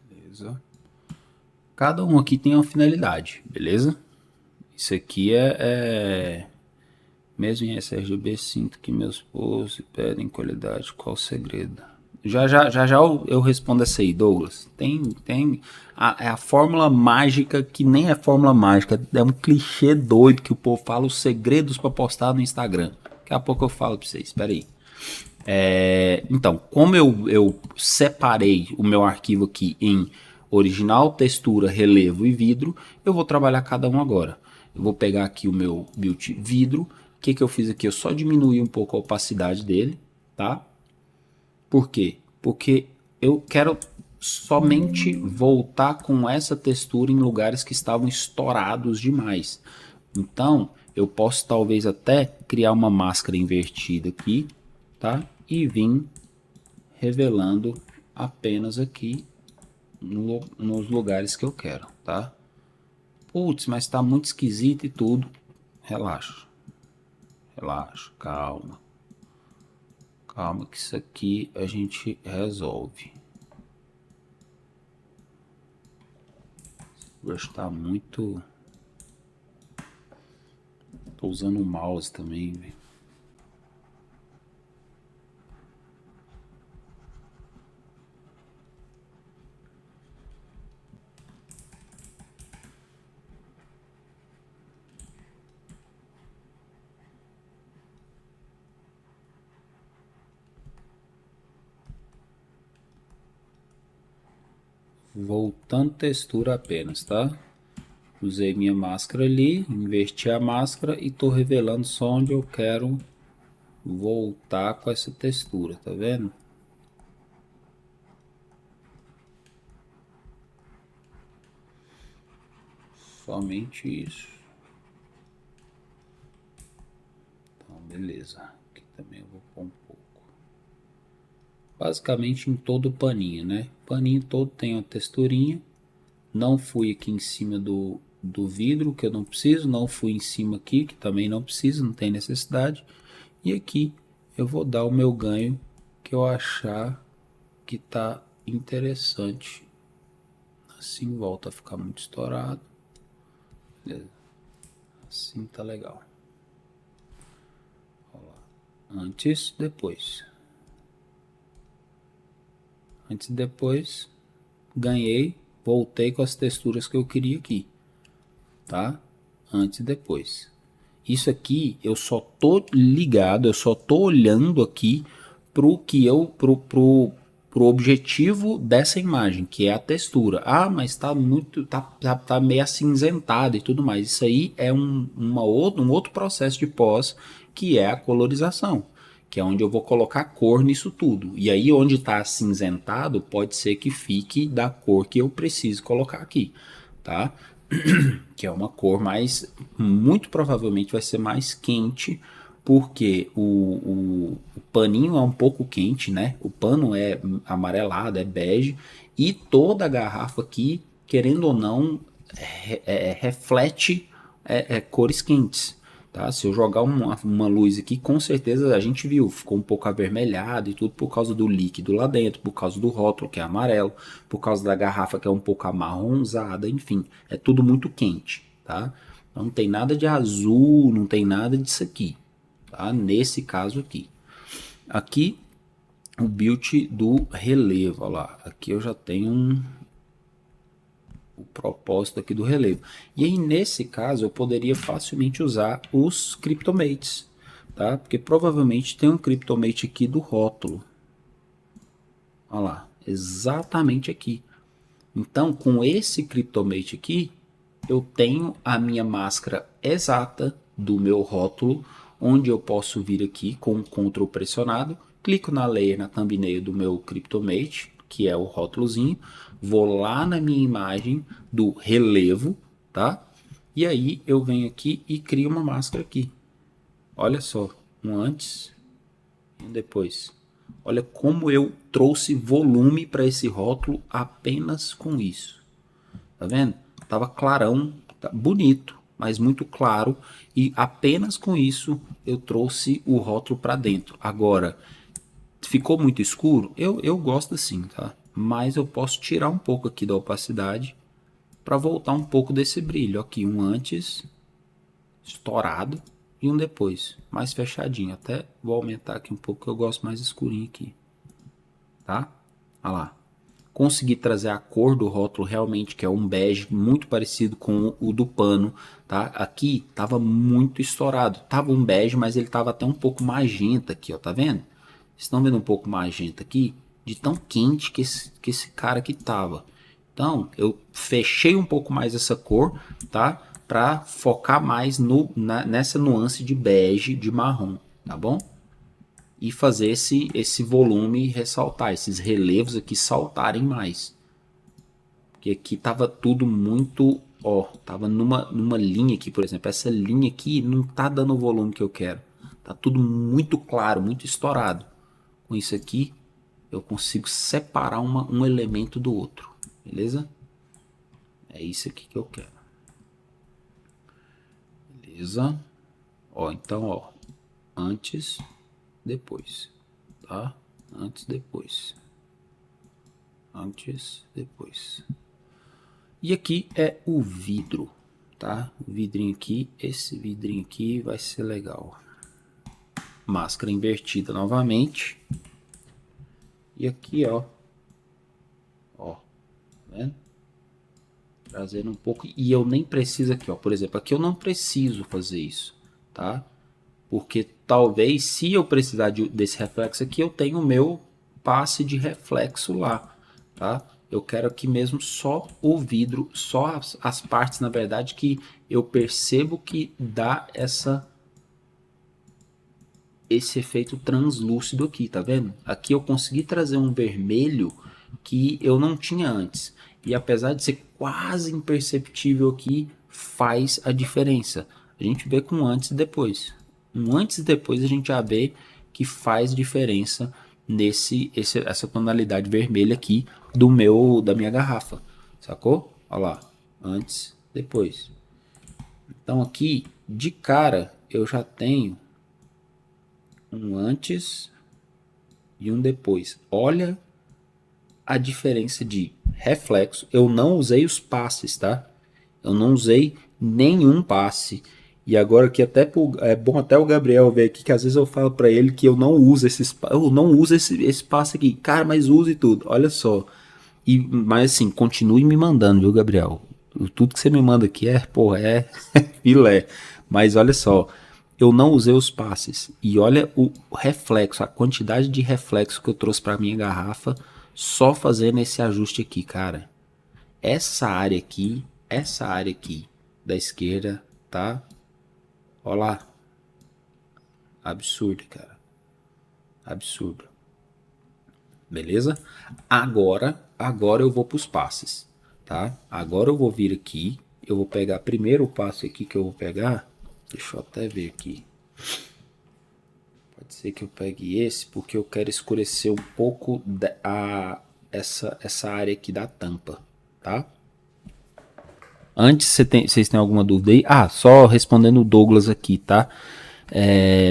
Beleza. Cada um aqui tem uma finalidade, beleza? Isso aqui mesmo em sRGB, sinto que meus posts pedem qualidade. Qual o segredo? Já eu respondo essa aí, Douglas. É a fórmula mágica que nem é fórmula mágica, é um clichê doido que o povo fala, os segredos para postar no Instagram. Daqui a pouco eu falo para vocês, espera aí. Então, como eu separei o meu arquivo aqui em original, textura, relevo e vidro, eu vou trabalhar cada um agora. Eu vou pegar aqui o meu build vidro. O que eu fiz aqui? Eu só diminuí um pouco a opacidade dele, tá? Por quê? Porque eu quero somente voltar com essa textura em lugares que estavam estourados demais. Então, eu posso talvez até criar uma máscara invertida aqui, tá? E vir revelando apenas aqui nos lugares que eu quero, tá? Putz, mas tá muito esquisito e tudo. Relaxa, relaxa, calma. Calma que isso aqui a gente resolve. O brush tá muito... Tô usando o mouse também, velho. Voltando textura apenas, tá? Usei minha máscara ali, inverti a máscara e tô revelando só onde eu quero voltar com essa textura, tá vendo? Somente isso. Então, beleza. Aqui também eu vou pôr um pouco. Basicamente em todo o paninho, né? O paninho todo tem uma texturinha. Não fui aqui em cima do vidro, que eu não preciso. Não fui em cima aqui, que também não preciso, não tem necessidade. E aqui eu vou dar o meu ganho que eu achar que tá interessante. Assim volta a ficar muito estourado. Beleza. Assim tá legal. Antes, depois. Antes e depois. Ganhei. Voltei com as texturas que eu queria aqui. Tá? Antes e depois. Isso aqui eu só tô ligado, eu só tô olhando aqui pro objetivo dessa imagem, que é a textura. Ah, mas tá muito, tá meio acinzentado e tudo mais. Isso aí é um outro processo de pós, que é a colorização, que é onde eu vou colocar cor nisso tudo. E aí onde está acinzentado, pode ser que fique da cor que eu preciso colocar aqui, tá? Que é uma cor mais, muito provavelmente vai ser mais quente, porque o paninho é um pouco quente, né? O pano é amarelado, é bege, e toda a garrafa aqui, querendo ou não, reflete cores quentes. Tá? Se eu jogar uma luz aqui, com certeza a gente viu, ficou um pouco avermelhado e tudo por causa do líquido lá dentro, por causa do rótulo que é amarelo, por causa da garrafa que é um pouco amarronzada, enfim, é tudo muito quente, tá? Então não tem nada de azul, não tem nada disso aqui, tá? Nesse caso aqui. Aqui o build do relevo, olha lá, aqui eu já tenho o propósito aqui do relevo. E aí, nesse caso, eu poderia facilmente usar os Cryptomates, tá? Porque provavelmente tem um Cryptomate aqui do rótulo. Olha lá, exatamente aqui. Então, com esse Cryptomate aqui, eu tenho a minha máscara exata do meu rótulo, onde eu posso vir aqui com o Ctrl pressionado, clico na layer, na thumbnail do meu Cryptomate, que é o rótulozinho, vou lá na minha imagem do relevo, tá? E aí eu venho aqui e crio uma máscara aqui. Olha só, um antes e um depois. Olha como eu trouxe volume para esse rótulo apenas com isso. Tá vendo? Tava clarão, tá bonito, mas muito claro. E apenas com isso eu trouxe o rótulo para dentro. Agora, ficou muito escuro? Eu gosto assim, tá? Mas eu posso tirar um pouco aqui da opacidade para voltar um pouco desse brilho. Aqui um antes, estourado, e um depois, mais fechadinho. Até vou aumentar aqui um pouco que eu gosto mais escurinho aqui. tá? Olha lá. Consegui trazer a cor do rótulo realmente, que é um bege muito parecido com o do pano, tá? Aqui tava muito estourado. Tava um bege, mas ele tava até um pouco magenta aqui, ó, tá vendo? Vocês estão vendo um pouco magenta aqui? De tão quente que esse cara aqui tava. Então, eu fechei um pouco mais essa cor, tá? Pra focar mais nessa nuance de bege, de marrom, tá bom? E fazer esse volume ressaltar, esses relevos aqui saltarem mais. Porque aqui tava tudo muito, ó, tava numa linha aqui, por exemplo, essa linha aqui não tá dando o volume que eu quero. Tá tudo muito claro, muito estourado. Com isso aqui, eu consigo separar um elemento do outro, beleza? É isso aqui que eu quero. Beleza? Ó, então, ó, antes, depois, tá? Antes, depois. Antes, depois. E aqui é o vidro, tá? O vidrinho aqui, esse vidrinho aqui vai ser legal. Máscara invertida novamente. E aqui, ó. Ó, tá vendo? Trazendo um pouco. E eu nem preciso aqui, ó. Por exemplo, aqui eu não preciso fazer isso, tá? Porque talvez, se eu precisar desse reflexo aqui, eu tenho o meu passe de reflexo lá, tá? Eu quero aqui mesmo só o vidro, só as partes, na verdade, que eu percebo que dá esse efeito translúcido aqui, tá vendo? Aqui eu consegui trazer um vermelho que eu não tinha antes. E apesar de ser quase imperceptível aqui, faz a diferença. A gente vê com antes e depois. Um antes e depois a gente já vê que faz diferença essa tonalidade vermelha aqui da minha garrafa. Sacou? Olha lá. Antes, depois. Então aqui, de cara, eu já tenho um antes e um depois. Olha a diferença de reflexo. Eu não usei os passes, tá? Eu não usei nenhum passe. E agora que até é bom até o Gabriel ver aqui, que às vezes eu falo para ele que eu não uso eu não uso esse passe aqui. Cara, mas use tudo. Olha só. Mas assim, continue me mandando, viu, Gabriel? Tudo que você me manda aqui é filé. Mas olha só, eu não usei os passes. E olha o reflexo, a quantidade de reflexo que eu trouxe para minha garrafa só fazendo esse ajuste aqui, cara. Essa área aqui da esquerda, tá? Olha lá. Absurdo, cara. Absurdo. Beleza? Agora eu vou para os passes, tá? Agora eu vou vir aqui, eu vou pegar primeiro o passe aqui que eu vou pegar. Deixa eu até ver aqui. Pode ser que eu pegue esse, porque eu quero escurecer um pouco essa área aqui da tampa, tá? Antes, vocês têm alguma dúvida aí? Ah, só respondendo o Douglas aqui, tá?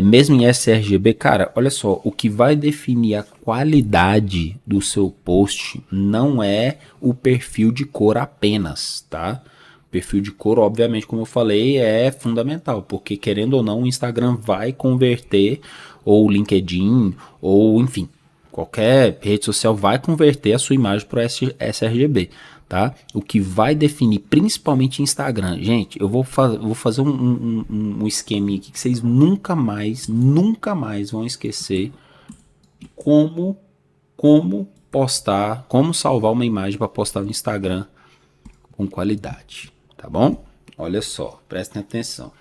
Mesmo em sRGB, cara, olha só, o que vai definir a qualidade do seu post não é o perfil de cor apenas, tá? O perfil de cor, obviamente, como eu falei, é fundamental, porque querendo ou não, o Instagram vai converter, ou o LinkedIn, ou enfim, qualquer rede social vai converter a sua imagem para o sRGB, tá? O que vai definir, principalmente Instagram, gente, eu vou fazer um esquema aqui que vocês nunca mais vão esquecer como postar, como salvar uma imagem para postar no Instagram com qualidade, tá bom? Olha só, prestem atenção.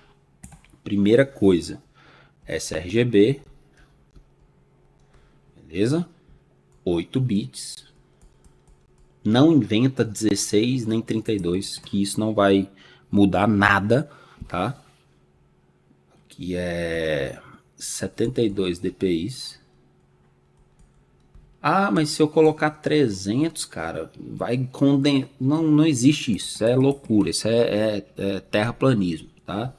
Primeira coisa, sRGB, beleza? 8 bits. Não inventa 16 nem 32, que isso não vai mudar nada, tá? Aqui é 72 dpi. Ah, mas se eu colocar 300, cara, vai condensar. Não existe isso. Isso é loucura. Isso é terraplanismo, tá?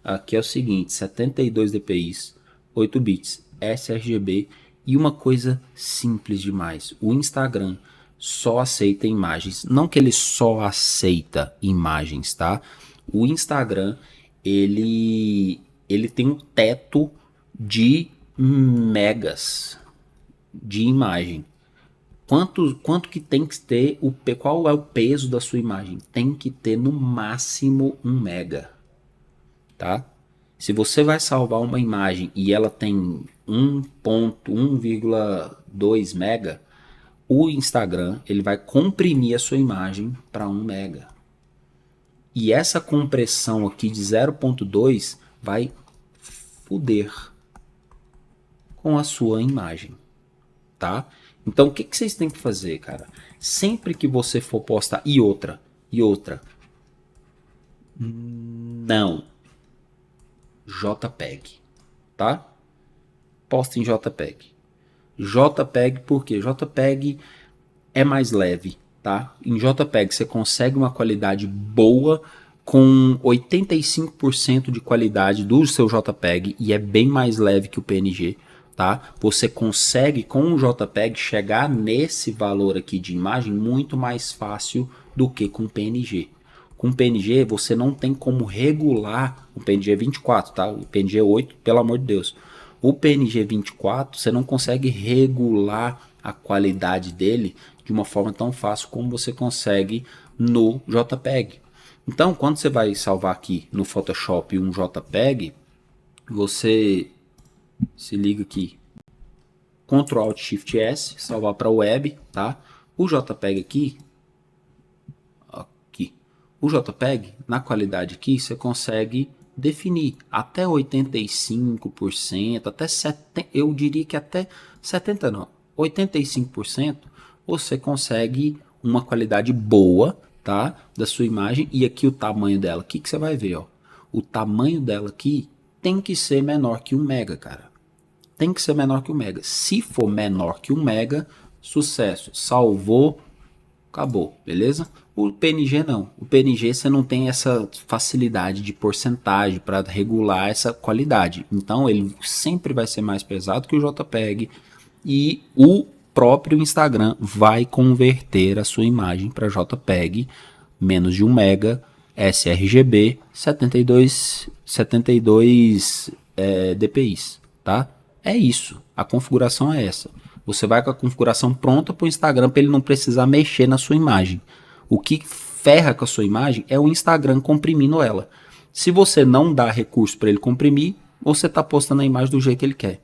Aqui é o seguinte: 72 dpi, 8 bits, sRGB e uma coisa simples demais. O Instagram só aceita imagens. Não que ele só aceita imagens, tá? O Instagram, ele tem um teto de megas de imagem. Quanto que tem que ter, qual é o peso da sua imagem? Tem que ter no máximo 1 mega, tá? Se você vai salvar uma imagem e ela tem 1.1,2 mega, o Instagram ele vai comprimir a sua imagem para 1 mega. E essa compressão aqui de 0.2 vai foder com a sua imagem, tá? Então o que vocês têm que fazer, cara? Sempre que você for postar e outra, não, JPEG, tá? Posta em JPEG. JPEG porque JPEG é mais leve, tá? Em JPEG você consegue uma qualidade boa com 85% de qualidade do seu JPEG e é bem mais leve que o PNG, tá? Você consegue com o JPEG chegar nesse valor aqui de imagem muito mais fácil do que com o PNG. Com o PNG você não tem como regular o PNG 24, tá? O PNG 8, pelo amor de Deus. O PNG 24 você não consegue regular a qualidade dele de uma forma tão fácil como você consegue no JPEG. Então, quando você vai salvar aqui no Photoshop um JPEG, você se liga aqui, Ctrl Alt Shift S, salvar para web, tá? O JPEG aqui, o JPEG, na qualidade aqui, você consegue definir até 85%, até 70%, eu diria que até 70% não, 85% você consegue uma qualidade boa, tá, da sua imagem. E aqui o tamanho dela, o que você vai ver, ó, o tamanho dela aqui tem que ser menor que 1 mega, cara. Tem que ser menor que 1 mega. Se for menor que 1 mega, sucesso, salvou, acabou, beleza? O PNG não. O PNG você não tem essa facilidade de porcentagem para regular essa qualidade. Então ele sempre vai ser mais pesado que o JPEG e o próprio Instagram vai converter a sua imagem para JPEG menos de 1 mega, sRGB 72 dpi, tá? É isso. A configuração é essa. Você vai com a configuração pronta para o Instagram para ele não precisar mexer na sua imagem. O que ferra com a sua imagem é o Instagram comprimindo ela. Se você não dá recurso para ele comprimir, você está postando a imagem do jeito que ele quer.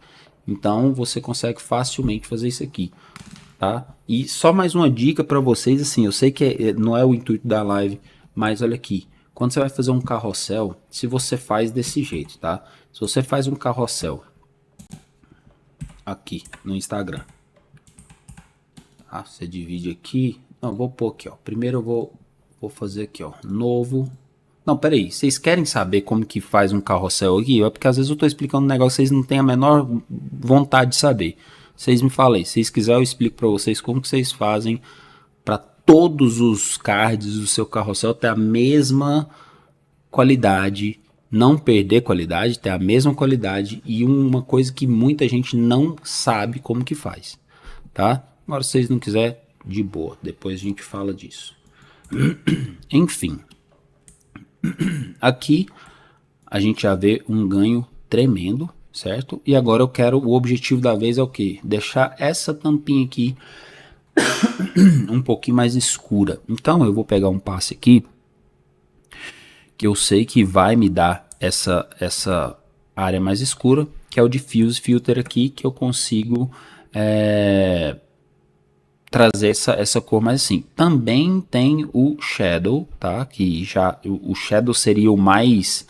Então você consegue facilmente fazer isso aqui, tá? E só mais uma dica para vocês, assim, eu sei que não é o intuito da live, mas olha aqui, quando você vai fazer um carrossel, se você faz desse jeito, tá? Se você faz um carrossel aqui no Instagram, você divide aqui, não, vou pôr aqui, ó, primeiro eu vou fazer aqui, ó, novo. Não, peraí, vocês querem saber como que faz um carrossel aqui? É porque às vezes eu tô explicando um negócio que vocês não têm a menor vontade de saber. Vocês me falem, se vocês quiserem eu explico para vocês como que vocês fazem para todos os cards do seu carrossel ter a mesma qualidade, não perder qualidade, ter a mesma qualidade e uma coisa que muita gente não sabe como que faz, tá? Agora se vocês não quiserem, de boa, depois a gente fala disso. Enfim, aqui a gente já vê um ganho tremendo, certo? E agora eu quero, o objetivo da vez é o que? Deixar essa tampinha aqui um pouquinho mais escura. Então eu vou pegar um passe aqui, que eu sei que vai me dar essa área mais escura, que é o Diffuse Filter aqui, que eu consigo trazer essa cor mais assim. Também tem o Shadow, tá? Que já o Shadow seria o mais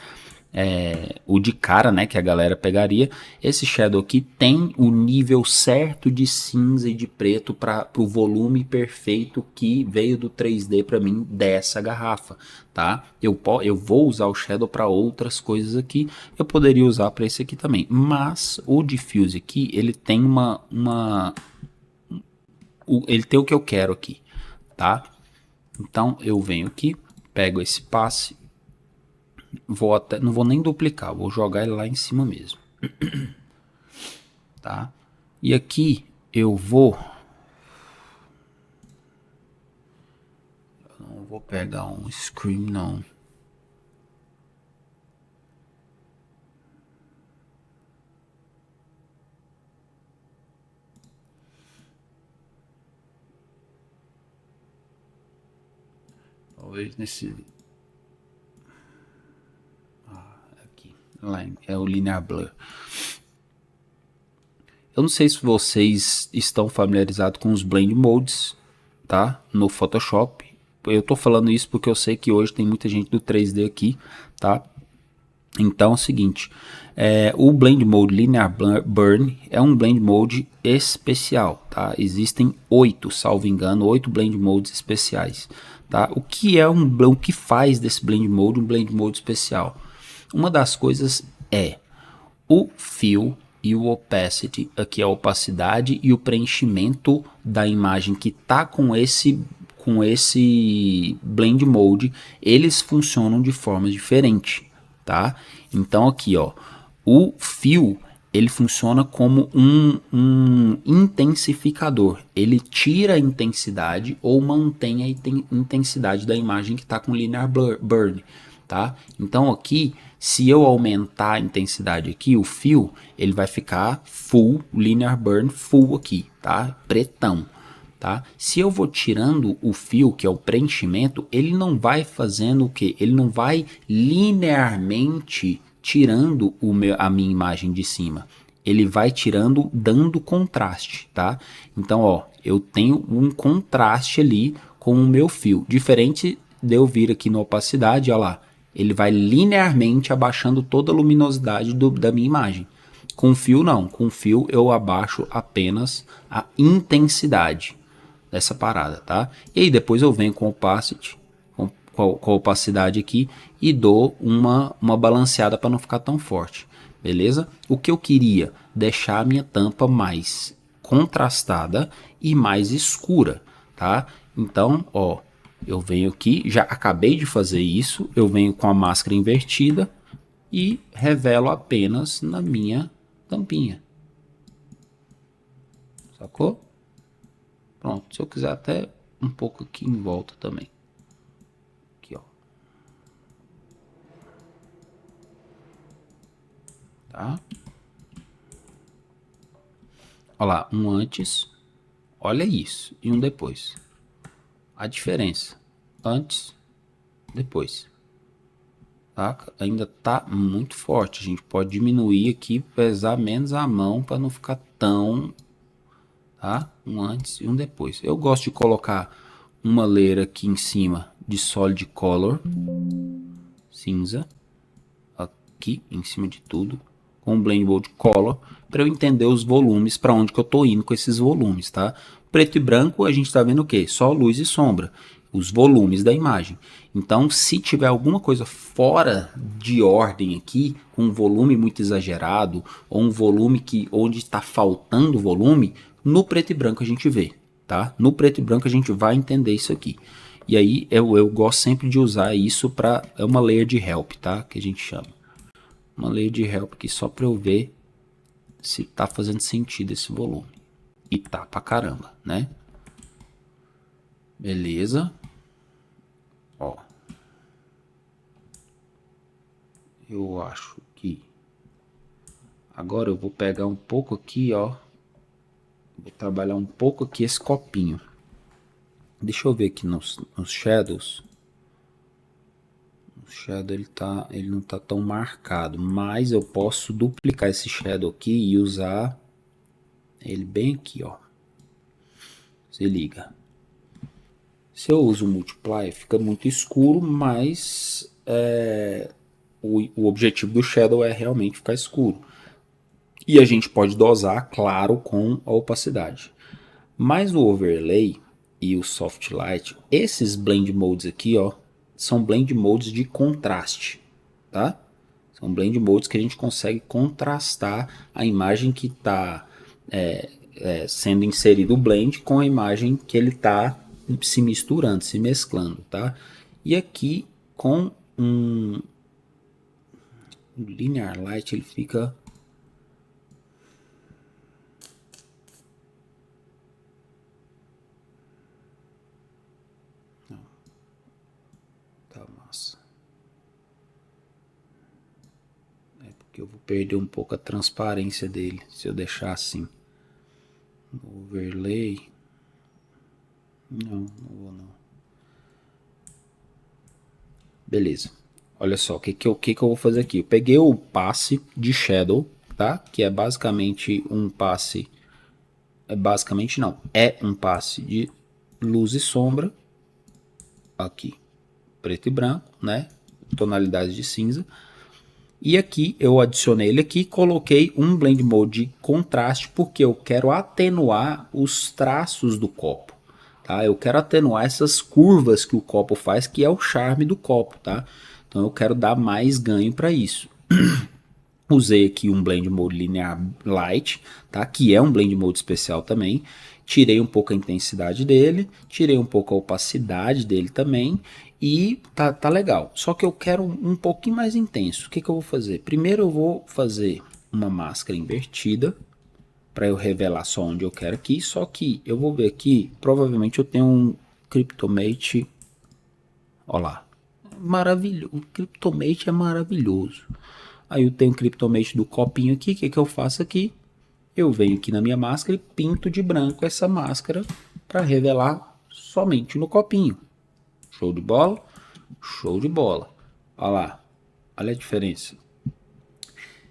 o de cara, né, que a galera pegaria. Esse Shadow aqui tem o nível certo de cinza e de preto para o volume perfeito que veio do 3D para mim dessa garrafa, tá? Eu vou usar o Shadow para outras coisas aqui, eu poderia usar para esse aqui também, mas o Diffuse aqui, ele tem ele tem o que eu quero aqui, tá? Então eu venho aqui, pego esse passe, não vou nem duplicar, vou jogar ele lá em cima mesmo, tá? E aqui eu não vou pegar um Scream não. Talvez nesse... aqui. É o Linear Blur. Eu não sei se vocês estão familiarizados com os Blend Modes, tá? No Photoshop. Eu tô falando isso porque eu sei que hoje tem muita gente do 3D aqui, tá? Então é o seguinte, o Blend Mode Linear Burn é um Blend Mode especial, tá? Existem 8, salvo engano, 8 Blend Modes especiais, tá? O que faz desse Blend Mode um Blend Mode especial? Uma das coisas é o Fill e o Opacity, aqui é a opacidade e o preenchimento da imagem que tá com esse Blend Mode, eles funcionam de forma diferente, tá? Então aqui, ó, o Fill ele funciona como um intensificador. Ele tira a intensidade ou mantém a intensidade da imagem que está com Linear Burn, tá? Então aqui, se eu aumentar a intensidade aqui, o Fill, ele vai ficar full, Linear Burn full aqui, tá? Pretão. Tá? Se eu vou tirando o fio, que é o preenchimento, ele não vai fazendo o que? Ele não vai linearmente tirando a minha imagem de cima. Ele vai tirando, dando contraste, tá? Então, ó, eu tenho um contraste ali com o meu fio. Diferente de eu vir aqui na opacidade, ó lá, ele vai linearmente abaixando toda a luminosidade da minha imagem. Com fio não, com fio eu abaixo apenas a intensidade dessa parada, tá? E aí depois eu venho com opacity, com a opacidade aqui e dou uma balanceada para não ficar tão forte, beleza? O que eu queria? Deixar a minha tampa mais contrastada e mais escura, tá? Então, ó, eu venho aqui, já acabei de fazer isso, eu venho com a máscara invertida e revelo apenas na minha tampinha. Sacou? Pronto, se eu quiser até um pouco aqui em volta também. Aqui, ó. Tá? Olha lá, um antes. Olha isso. E um depois. A diferença. Antes, depois. Tá? Ainda tá muito forte. A gente pode diminuir aqui, pesar menos a mão para não ficar tão... Tá? Um antes e um depois. Eu gosto de colocar uma layer aqui em cima de Solid Color cinza, aqui em cima de tudo, com o Blend Mode Color, para eu entender os volumes, para onde que eu tô indo com esses volumes, tá? Preto e branco a gente tá vendo o que? Só luz e sombra, os volumes da imagem. Então, se tiver alguma coisa fora de ordem aqui, com um volume muito exagerado, ou um volume onde está faltando volume, no preto e branco a gente vê, tá? No preto e branco a gente vai entender isso aqui. E aí eu gosto sempre de usar isso para... É uma layer de help, tá? Que a gente chama. Uma layer de help aqui só para eu ver se tá fazendo sentido esse volume. E tá pra caramba, né? Beleza. Ó. Eu acho que... Agora eu vou pegar um pouco aqui, ó. Vou trabalhar um pouco aqui esse copinho. Deixa eu ver aqui nos shadows. O shadow ele não tá tão marcado, mas eu posso duplicar esse shadow aqui e usar ele bem aqui, ó. Se liga. Se eu uso o multiply, fica muito escuro, mas o objetivo do shadow é realmente ficar escuro. E a gente pode dosar, claro, com a opacidade. Mas o overlay e o soft light, esses blend modes aqui, ó, são blend modes de contraste, tá? São blend modes que a gente consegue contrastar a imagem que está sendo inserido o blend com a imagem que ele está se misturando, se mesclando, tá? E aqui com um linear light ele fica... Tá massa. Porque eu vou perder um pouco a transparência dele se eu deixar assim. Overlay. Não vou não. Beleza. Olha só, o que que eu vou fazer aqui? Eu peguei o passe de Shadow, tá? Que é basicamente um passe. É basicamente não. É um passe de luz e sombra. Aqui. Preto e branco, né? Tonalidade de cinza. E aqui eu adicionei ele aqui, coloquei um blend mode de contraste porque eu quero atenuar os traços do copo, tá? Eu quero atenuar essas curvas que o copo faz, que é o charme do copo, tá? Então eu quero dar mais ganho para isso. Usei aqui um blend mode linear light, tá? Que é um blend mode especial também. Tirei um pouco a intensidade dele, tirei um pouco a opacidade dele também e tá legal. Só que eu quero um pouquinho mais intenso. O que eu vou fazer? Primeiro eu vou fazer uma máscara invertida para eu revelar só onde eu quero aqui. Só que eu vou ver aqui, provavelmente eu tenho um Cryptomate. Olha lá, maravilhoso. O Cryptomate é maravilhoso. Aí eu tenho o Cryptomate do copinho aqui. O que eu faço aqui? Eu venho aqui na minha máscara e pinto de branco essa máscara para revelar somente no copinho. Show de bola? Show de bola. Olha lá, olha a diferença.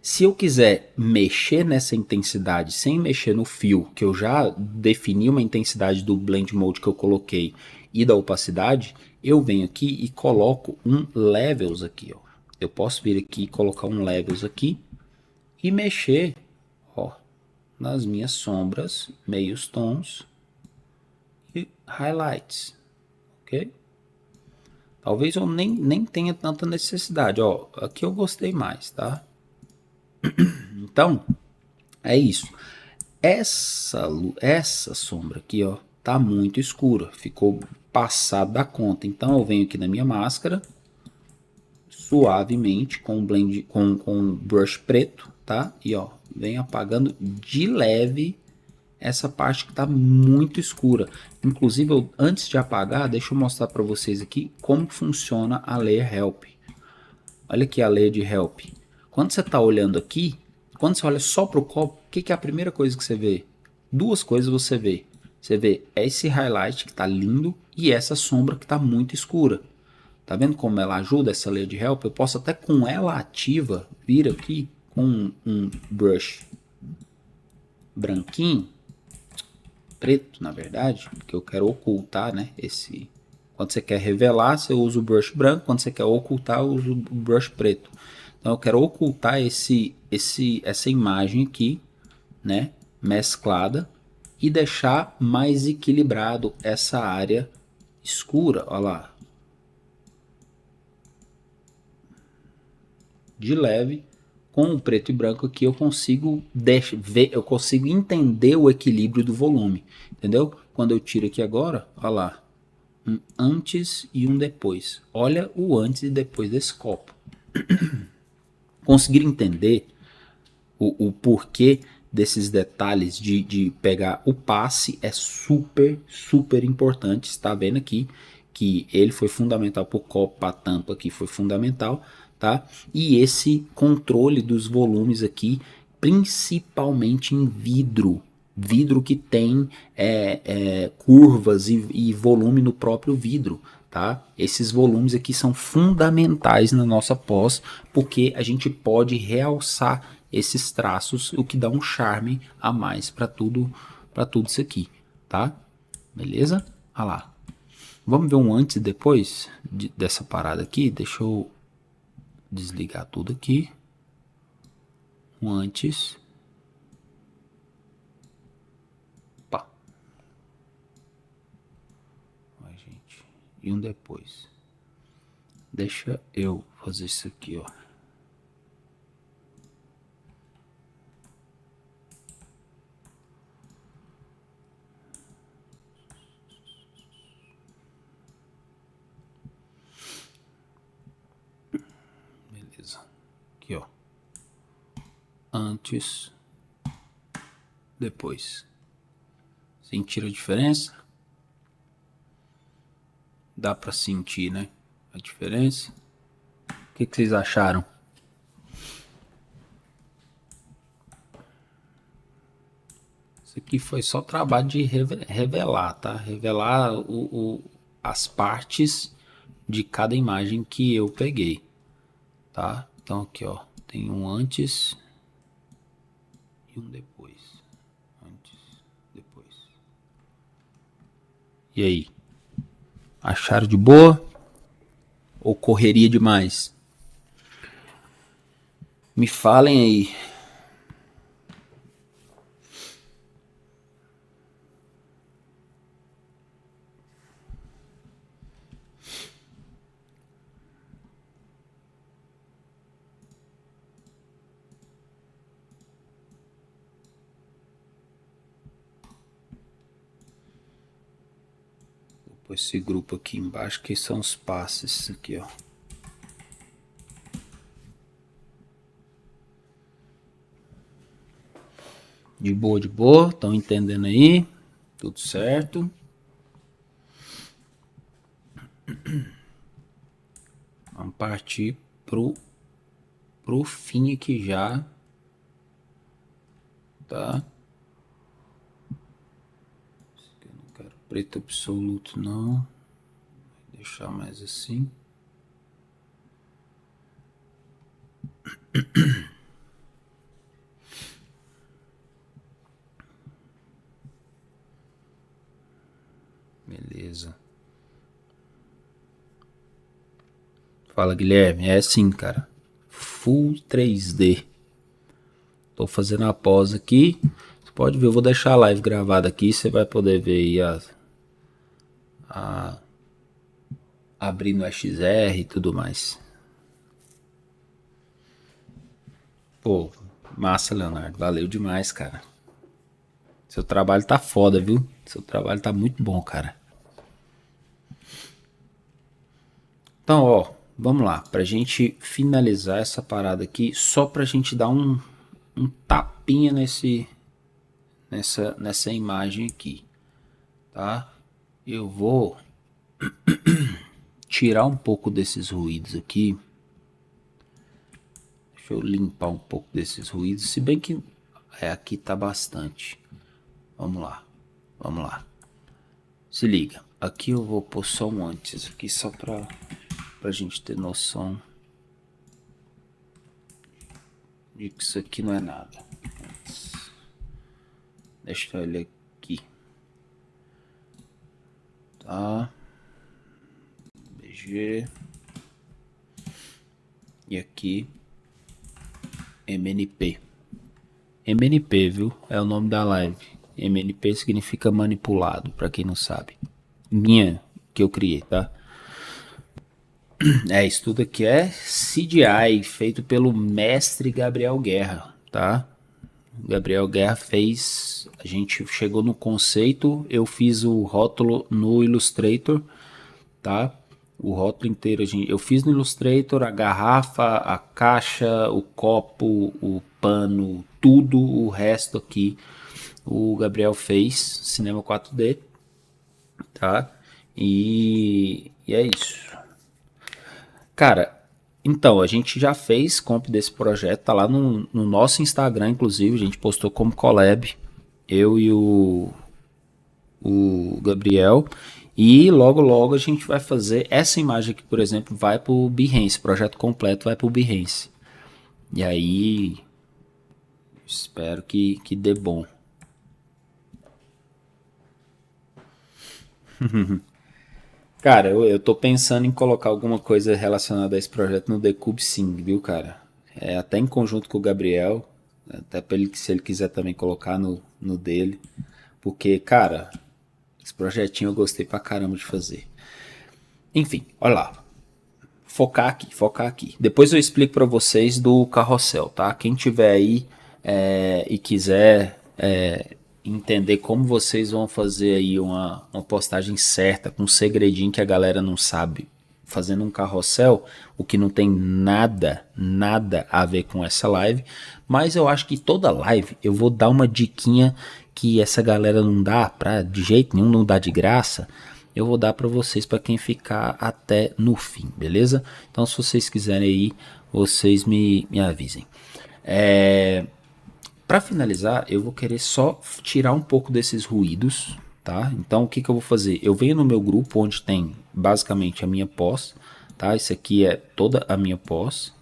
Se eu quiser mexer nessa intensidade sem mexer no fio, que eu já defini uma intensidade do blend mode que eu coloquei e da opacidade, eu venho aqui e coloco um levels aqui, ó. Eu posso vir aqui e colocar um levels aqui e mexer, ó, nas minhas sombras, meios tons e highlights, ok? Talvez eu nem tenha tanta necessidade, ó, aqui eu gostei mais, tá? Então, é isso. Essa sombra aqui, ó, tá muito escura, ficou passada da conta. Então eu venho aqui na minha máscara, suavemente com blend, com brush preto, tá? E ó, venho apagando de leve essa parte que está muito escura. Inclusive, antes de apagar, deixa eu mostrar para vocês aqui como funciona a Layer Help. Olha aqui a Layer de Help. Quando você está olhando aqui, quando você olha só para o copo, o que é a primeira coisa que você vê? Duas coisas você vê. Você vê esse highlight que está lindo e essa sombra que está muito escura. Tá vendo como ela ajuda essa Layer de Help? Eu posso até com ela ativa vir aqui com um brush branquinho, preto, na verdade, que eu quero ocultar, né? Esse, quando você quer revelar, você usa o brush branco. Quando você quer ocultar, eu uso o brush preto. Então eu quero ocultar essa imagem aqui, né? Mesclada e deixar mais equilibrado essa área escura, olha lá, de leve. Com o preto e branco aqui eu consigo ver, eu consigo entender o equilíbrio do volume, entendeu? Quando eu tiro aqui agora, olha lá, um antes e um depois. Olha o antes e depois desse copo. Conseguir entender o porquê desses detalhes de pegar o passe é super importante. Está vendo aqui que ele foi fundamental para o copo, para a tampa aqui foi fundamental, tá? E esse controle dos volumes aqui, principalmente em vidro, vidro que tem curvas e volume no próprio vidro, tá? Esses volumes aqui são fundamentais na nossa pós, porque a gente pode realçar esses traços, o que dá um charme a mais para tudo isso aqui, tá? Beleza? Olha lá. Vamos ver um antes e depois dessa parada aqui. Deixa eu desligar tudo aqui. Um antes. Pá. Ai, gente. E um depois. Deixa eu fazer isso aqui, ó. Beleza. Aqui, ó. Antes. Depois. Sentir a diferença? Dá pra sentir, né? A diferença. O que vocês acharam? Isso aqui foi só trabalho de revelar, tá? Revelar as partes de cada imagem que eu peguei, tá? Então aqui, ó, tem um antes e um depois. Antes, depois. E aí? Acharam de boa? Ou correria demais? Me falem aí. Vou pôr esse grupo aqui embaixo, que são os passes aqui, ó. De boa, de boa. Estão entendendo aí? Tudo certo. Vamos partir pro fim aqui já. Tá? Eu não quero preto absoluto, não. Vou deixar mais assim. Beleza. Fala, Guilherme. É assim, cara. Full 3D. Tô fazendo a pós aqui. Você pode ver, eu vou deixar a live gravada aqui. Você vai poder ver aí abrindo o XR e tudo mais. Pô, massa, Leonardo. Valeu demais, cara. Seu trabalho tá foda, viu? Seu trabalho tá muito bom, cara. Então, ó, vamos lá. Pra gente finalizar essa parada aqui, só pra gente dar um tapinha nessa imagem aqui, tá? Eu vou tirar um pouco desses ruídos aqui. Deixa eu limpar um pouco desses ruídos, se bem que aqui tá bastante. Vamos lá, vamos lá. Se liga, aqui eu vou pôr só um antes aqui, só pra gente ter noção de que isso aqui não é nada. Deixa ele aqui. Tá. BG. E aqui. MNP. MNP, viu? É o nome da live. MNP significa manipulado, pra quem não sabe. Minha, que eu criei, tá? Isso tudo aqui é CGI, feito pelo mestre Gabriel Guerra, tá? Gabriel Guerra fez, a gente chegou no conceito, eu fiz o rótulo no Illustrator, tá? O rótulo inteiro eu fiz no Illustrator, a garrafa, a caixa, o copo, o pano, tudo o resto aqui o Gabriel fez, cinema 4D, tá? E é isso. Cara, então, a gente já fez comp desse projeto, tá lá no nosso Instagram, inclusive, a gente postou como collab, eu e o Gabriel, e logo logo a gente vai fazer essa imagem aqui, por exemplo, vai pro Behance, o projeto completo vai pro Behance. E aí, espero que dê bom. Cara, eu tô pensando em colocar alguma coisa relacionada a esse projeto no The Cube sim, viu, cara? Até em conjunto com o Gabriel, até pra ele, se ele quiser também colocar no dele. Porque, cara, esse projetinho eu gostei pra caramba de fazer. Enfim, olha lá. Focar aqui, focar aqui. Depois eu explico pra vocês do carrossel, tá? Quem tiver aí e quiser entender como vocês vão fazer aí uma postagem certa, com um segredinho que a galera não sabe, fazendo um carrossel, o que não tem nada a ver com essa live, mas eu acho que toda live eu vou dar uma diquinha que essa galera não dá de jeito nenhum, não dá de graça. Eu vou dar para vocês, para quem ficar até no fim, beleza? Então se vocês quiserem aí, vocês me avisem. Para finalizar, eu vou querer só tirar um pouco desses ruídos, tá? Então o que que eu vou fazer? Eu venho no meu grupo onde tem basicamente a minha pós, tá? Isso aqui é toda a minha pós,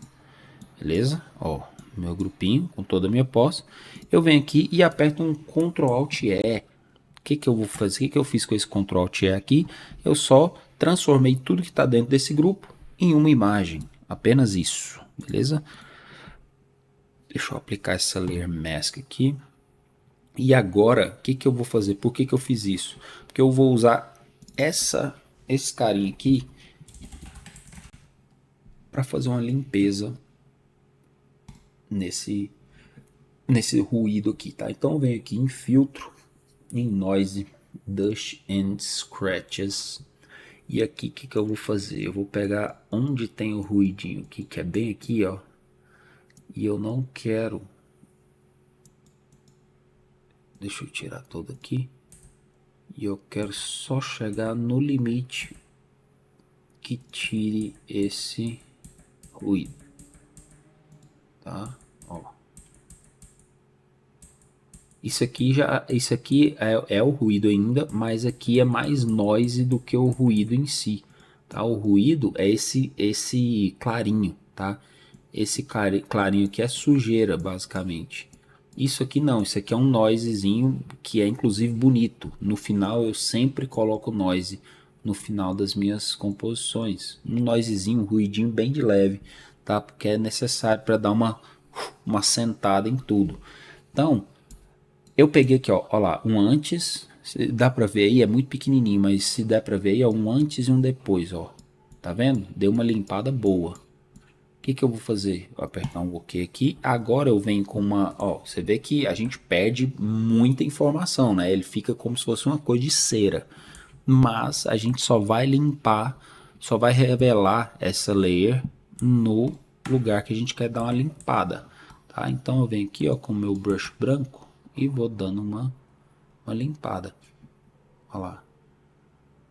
beleza? Ó, meu grupinho com toda a minha pós. Eu venho aqui e aperto um Ctrl Alt E. O que que eu vou fazer? O que que eu fiz com esse Ctrl Alt E aqui? Eu só transformei tudo que está dentro desse grupo em uma imagem, apenas isso, beleza? Deixa eu aplicar essa Layer Mask aqui. E agora, o que que eu vou fazer? Por que que eu fiz isso? Porque eu vou usar esse carinha aqui para fazer uma limpeza nesse, nesse ruído aqui, tá? Então eu venho aqui em filtro, em noise, dust and scratches. E aqui o que que eu vou fazer? Eu vou pegar onde tem o ruidinho aqui, que é bem aqui, ó. E eu não quero. Deixa eu tirar todo aqui. E eu quero só chegar no limite que tire esse ruído, tá? Ó. Isso aqui é o ruído ainda, mas aqui é mais noise do que o ruído em si, tá? O ruído é esse clarinho, tá? Esse clarinho aqui é sujeira, basicamente. Isso aqui não, isso aqui é um noisezinho que é inclusive bonito. No final eu sempre coloco noise no final das minhas composições. Um noisezinho, um ruidinho bem de leve, tá? Porque é necessário para dar uma sentada em tudo. Então, eu peguei aqui, ó lá, um antes, dá pra ver aí, é muito pequenininho, mas se der pra ver aí, é um antes e um depois, ó. Tá vendo? Deu uma limpada boa. O que que eu vou fazer? Vou apertar um OK aqui. Agora eu venho com uma, ó, você vê que a gente perde muita informação, né? Ele fica como se fosse uma cor de cera. Mas a gente só vai limpar, só vai revelar essa layer no lugar que a gente quer dar uma limpada, tá? Então eu venho aqui, ó, com o meu brush branco e vou dando uma limpada. Olha lá.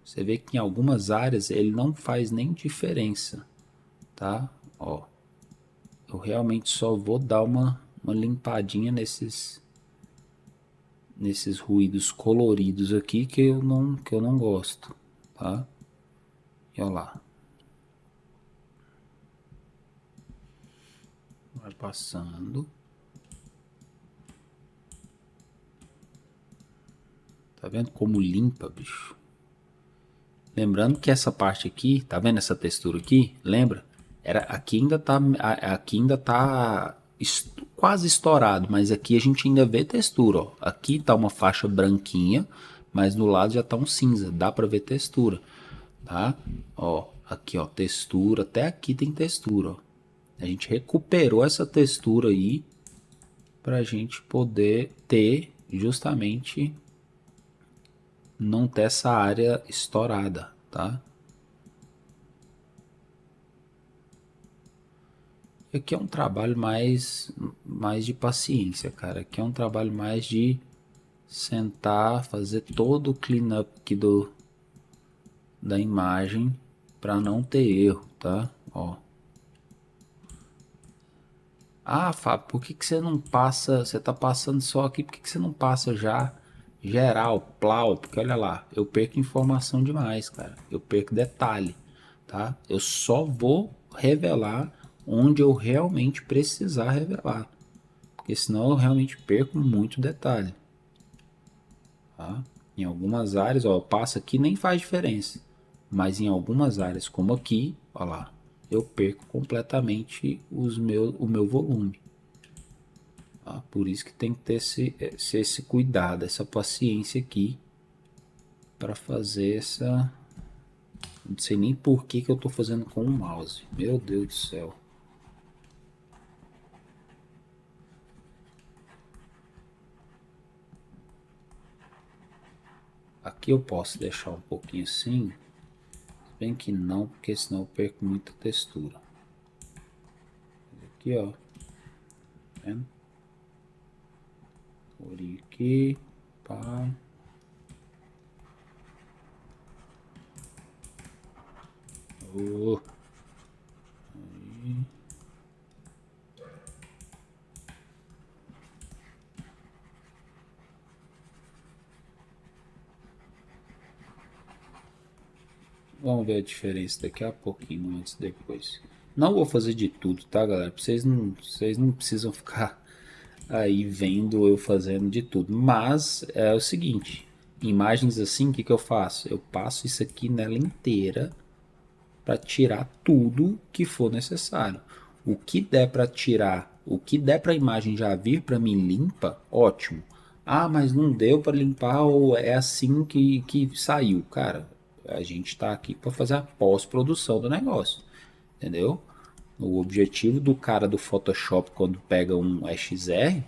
Você vê que em algumas áreas ele não faz nem diferença, tá? Ó, eu realmente só vou dar uma limpadinha nesses ruídos coloridos aqui que eu não gosto, tá? E olha lá. Vai passando. Tá vendo como limpa, bicho? Lembrando que essa parte aqui, tá vendo essa textura aqui? Lembra? Aqui ainda tá quase estourado, mas aqui a gente ainda vê textura, ó. Aqui tá uma faixa branquinha, mas no lado já tá um cinza, dá para ver textura, tá? Ó, aqui ó, textura, até aqui tem textura, ó. A gente recuperou essa textura aí pra gente poder ter justamente não ter essa área estourada, tá? Aqui é um trabalho mais de paciência, cara. Aqui é um trabalho mais de sentar, fazer todo o cleanup aqui da imagem para não ter erro, tá? Ó. Ah, Fábio, por que que você não passa? Você tá passando só aqui, por que que você não passa já geral, plau? Porque olha lá, eu perco informação demais, cara. Eu perco detalhe, tá? Eu só vou revelar onde eu realmente precisar revelar, porque senão eu realmente perco muito detalhe, tá? Em algumas áreas, ó, eu passo aqui nem faz diferença, mas em algumas áreas, como aqui, ó lá, eu perco completamente o meu volume. Tá? Por isso que tem que ter esse cuidado, essa paciência aqui para fazer essa. Não sei nem por que eu estou fazendo com o mouse. Meu Deus do céu. Aqui eu posso deixar um pouquinho assim. Bem que não, porque senão eu perco muita textura. Aqui, ó. Tá vendo? Colorir aqui. Pá. Oh. Aí. Vamos ver a diferença daqui a pouquinho, antes e depois. Não vou fazer de tudo, tá, galera? Vocês não precisam ficar aí vendo eu fazendo de tudo. Mas é o seguinte, imagens assim, o que eu faço? Eu passo isso aqui nela inteira para tirar tudo que for necessário. O que der para tirar, o que der para a imagem já vir para mim limpa, ótimo. Ah, mas não deu para limpar ou é assim que saiu. Cara, a gente está aqui para fazer a pós-produção do negócio, entendeu? O objetivo do cara do Photoshop quando pega um XR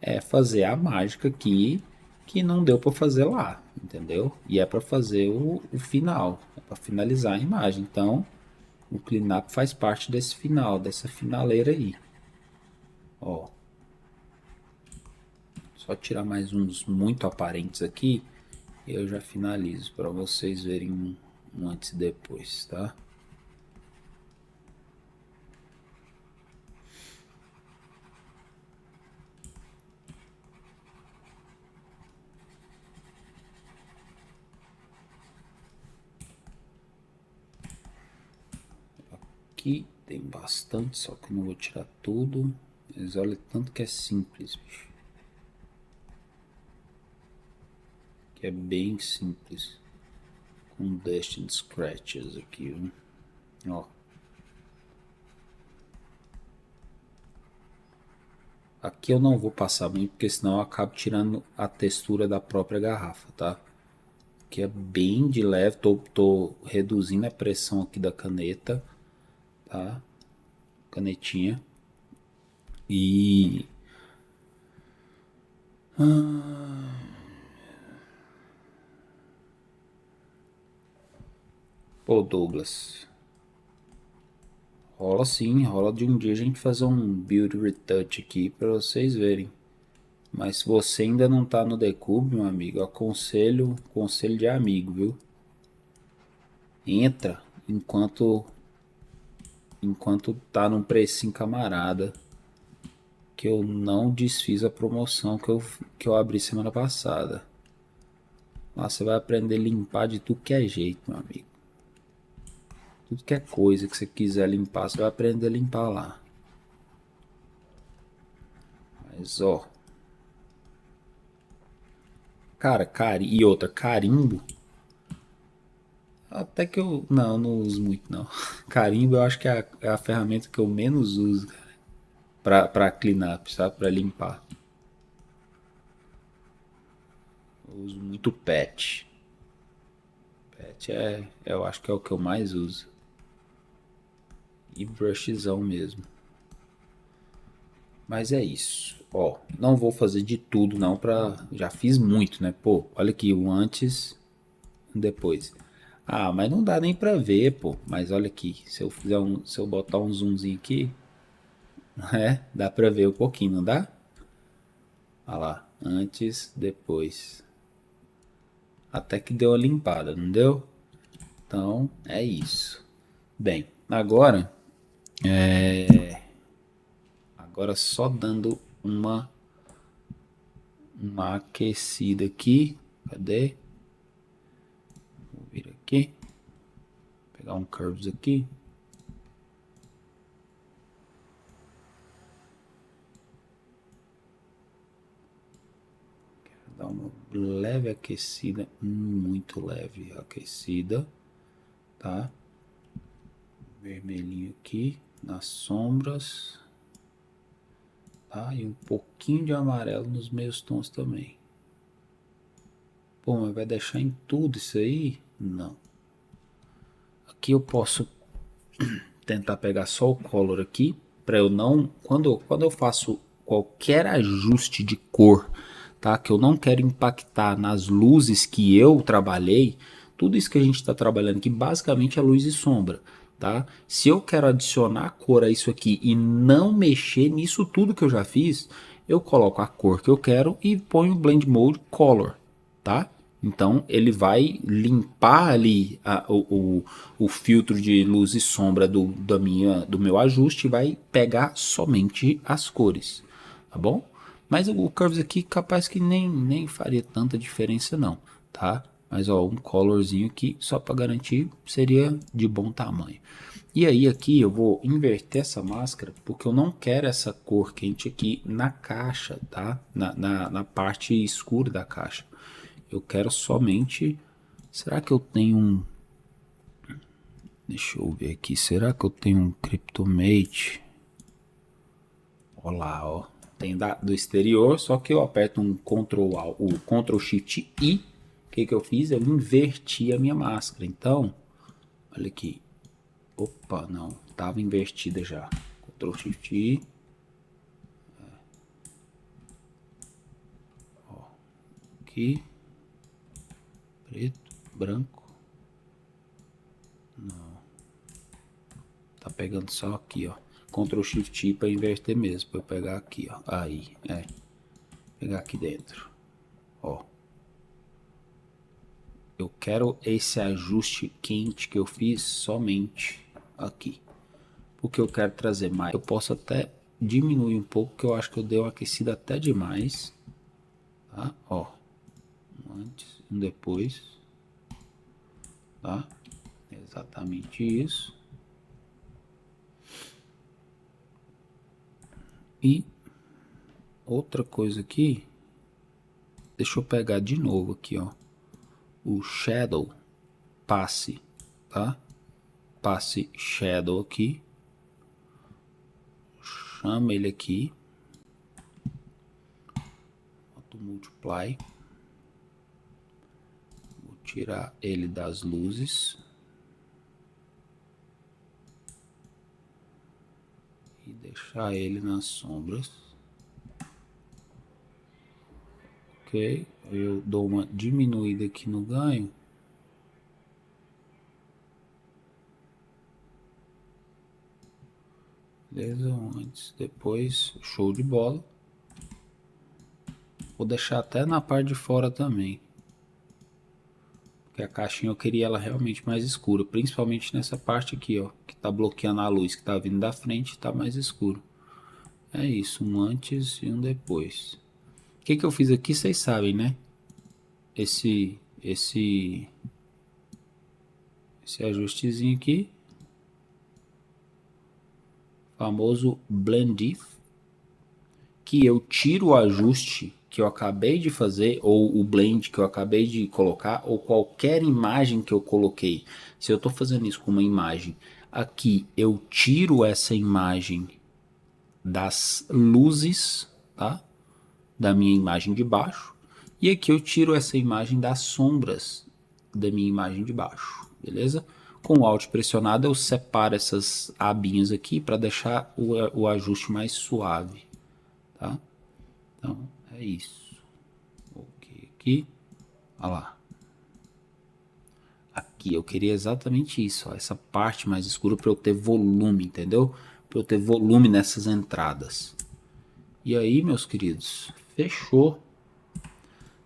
é fazer a mágica aqui que não deu para fazer lá, entendeu? E é para fazer o final, é para finalizar a imagem. Então, o cleanup faz parte desse final, dessa finaleira aí. Ó, só tirar mais uns muito aparentes aqui e eu já finalizo para vocês verem um antes e depois, tá? Aqui tem bastante, só que eu não vou tirar tudo. Mas olha tanto que é simples, bicho. Que é bem simples. Com dust and scratches aqui, viu? Ó. Aqui eu não vou passar muito, porque senão eu acabo tirando a textura da própria garrafa, tá? Que é bem de leve, tô reduzindo a pressão aqui da caneta, tá? Canetinha. E... Pô, Douglas, rola sim, rola de um dia a gente fazer um build retouch aqui pra vocês verem. Mas se você ainda não tá no Decube, meu amigo, conselho de amigo, viu? Entra enquanto tá num precinho camarada, que eu não desfiz a promoção que eu abri semana passada. Lá você vai aprender a limpar de tudo que é jeito, meu amigo. Tudo que é coisa que você quiser limpar, você vai aprender a limpar lá. Mas ó, cara, e outra, carimbo. Até que eu não uso muito não. Carimbo eu acho que é a ferramenta que eu menos uso, pra cleanup, sabe? Pra limpar. Eu uso muito pet. Pet eu acho que é o que eu mais uso. E brushzão mesmo. Mas é isso. Ó, não vou fazer de tudo não pra... Já fiz muito, né? Pô, olha aqui o antes e o depois. Ah, mas não dá nem pra ver, pô. Mas olha aqui, se eu botar um zoomzinho aqui, dá pra ver um pouquinho, não dá? Olha lá, antes, depois. Até que deu a limpada, não deu? Então, é isso. Bem, agora só dando uma aquecida aqui. Cadê? Vou vir aqui. Pegar um curves aqui. Quero dar uma leve aquecida, muito leve aquecida, tá? Vermelhinho aqui nas sombras, tá? E um pouquinho de amarelo nos meios tons também. Pô, mas vai deixar em tudo isso aí? Não. Aqui eu posso tentar pegar só o color aqui, para eu não, quando eu faço qualquer ajuste de cor, tá? Que eu não quero impactar nas luzes que eu trabalhei, tudo isso que a gente está trabalhando aqui basicamente é luz e sombra, tá? Se eu quero adicionar cor a isso aqui e não mexer nisso tudo que eu já fiz, eu coloco a cor que eu quero e ponho o Blend Mode Color, tá? Então ele vai limpar ali o filtro de luz e sombra do meu ajuste e vai pegar somente as cores, tá bom? Mas o Curves aqui capaz que nem faria tanta diferença não, tá? Mas ó, um colorzinho aqui, só para garantir, seria de bom tamanho. E aí aqui eu vou inverter essa máscara, porque eu não quero essa cor quente aqui na caixa, tá? Na parte escura da caixa. Eu quero somente... Será que eu tenho um... Deixa eu ver aqui, será que eu tenho um Cryptomate? Olha lá, ó. Tem do exterior, só que eu aperto um Ctrl Shift I. O que eu fiz? Eu inverti a minha máscara. Então, olha aqui. Opa, não. Tava invertida já. Ctrl Shift I. Ó. Aqui. Preto, branco. Não. Tá pegando só aqui, ó. Ctrl Shift I para inverter mesmo. Para eu pegar aqui, ó. Aí, pegar aqui dentro. Ó. Eu quero esse ajuste quente que eu fiz somente aqui. Porque eu quero trazer mais. Eu posso até diminuir um pouco, que eu acho que eu dei uma aquecida até demais. Tá? Ó. Um antes e um depois. Tá? Exatamente isso. E outra coisa aqui. Deixa eu pegar de novo aqui, ó. O Shadow Passe, tá? Passe Shadow aqui. Chama ele aqui. Bota o Multiply. Vou tirar ele das luzes. E deixar ele nas sombras. Ok. Eu dou uma diminuída aqui no ganho. Beleza, antes, depois, show de bola. Vou deixar até na parte de fora também. Porque a caixinha eu queria ela realmente mais escura. Principalmente nessa parte aqui, ó. Que tá bloqueando a luz que tá vindo da frente, tá mais escuro. É isso, um antes e um depois. O que eu fiz aqui, vocês sabem, né? Esse ajustezinho aqui. Famoso Blend If. Que eu tiro o ajuste que eu acabei de fazer, ou o blend que eu acabei de colocar, ou qualquer imagem que eu coloquei. Se eu estou fazendo isso com uma imagem, aqui eu tiro essa imagem das luzes, tá? Da minha imagem de baixo. E aqui eu tiro essa imagem das sombras da minha imagem de baixo, beleza? Com o Alt pressionado eu separo essas abinhas aqui para deixar o ajuste mais suave, tá? Então, é isso. Ok, aqui. Olha lá. Aqui, eu queria exatamente isso, ó, essa parte mais escura para eu ter volume, entendeu? Para eu ter volume nessas entradas. E aí, meus queridos, fechou.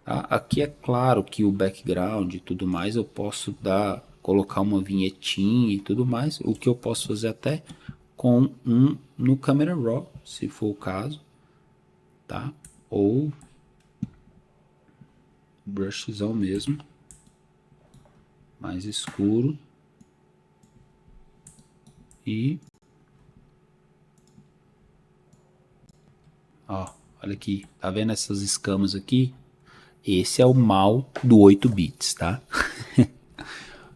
Tá? Aqui é claro que o background e tudo mais eu posso colocar uma vinhetinha e tudo mais, o que eu posso fazer até com no Camera Raw, se for o caso, tá? Ou brushzão mesmo, mais escuro. E ó, olha aqui, tá vendo essas escamas aqui? Esse é o mal do 8 bits, tá?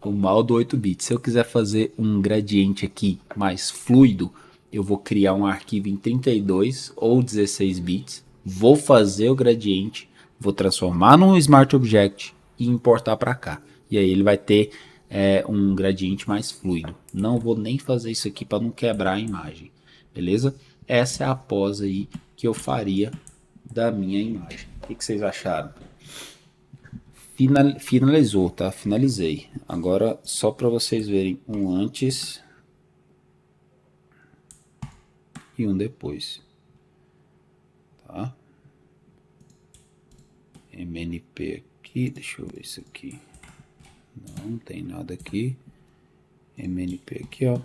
O mal do 8 bits. Se eu quiser fazer um gradiente aqui mais fluido, eu vou criar um arquivo em 32 ou 16 bits, vou fazer o gradiente, vou transformar num Smart Object e importar para cá. E aí ele vai ter um gradiente mais fluido. Não vou nem fazer isso aqui para não quebrar a imagem, beleza? Essa é a pose aí que eu faria da minha imagem. O que vocês acharam? Finalizou, tá? Finalizei. Agora, só para vocês verem um antes e um depois. Tá? MNP aqui, deixa eu ver isso aqui. Não tem nada aqui. MNP aqui, ó.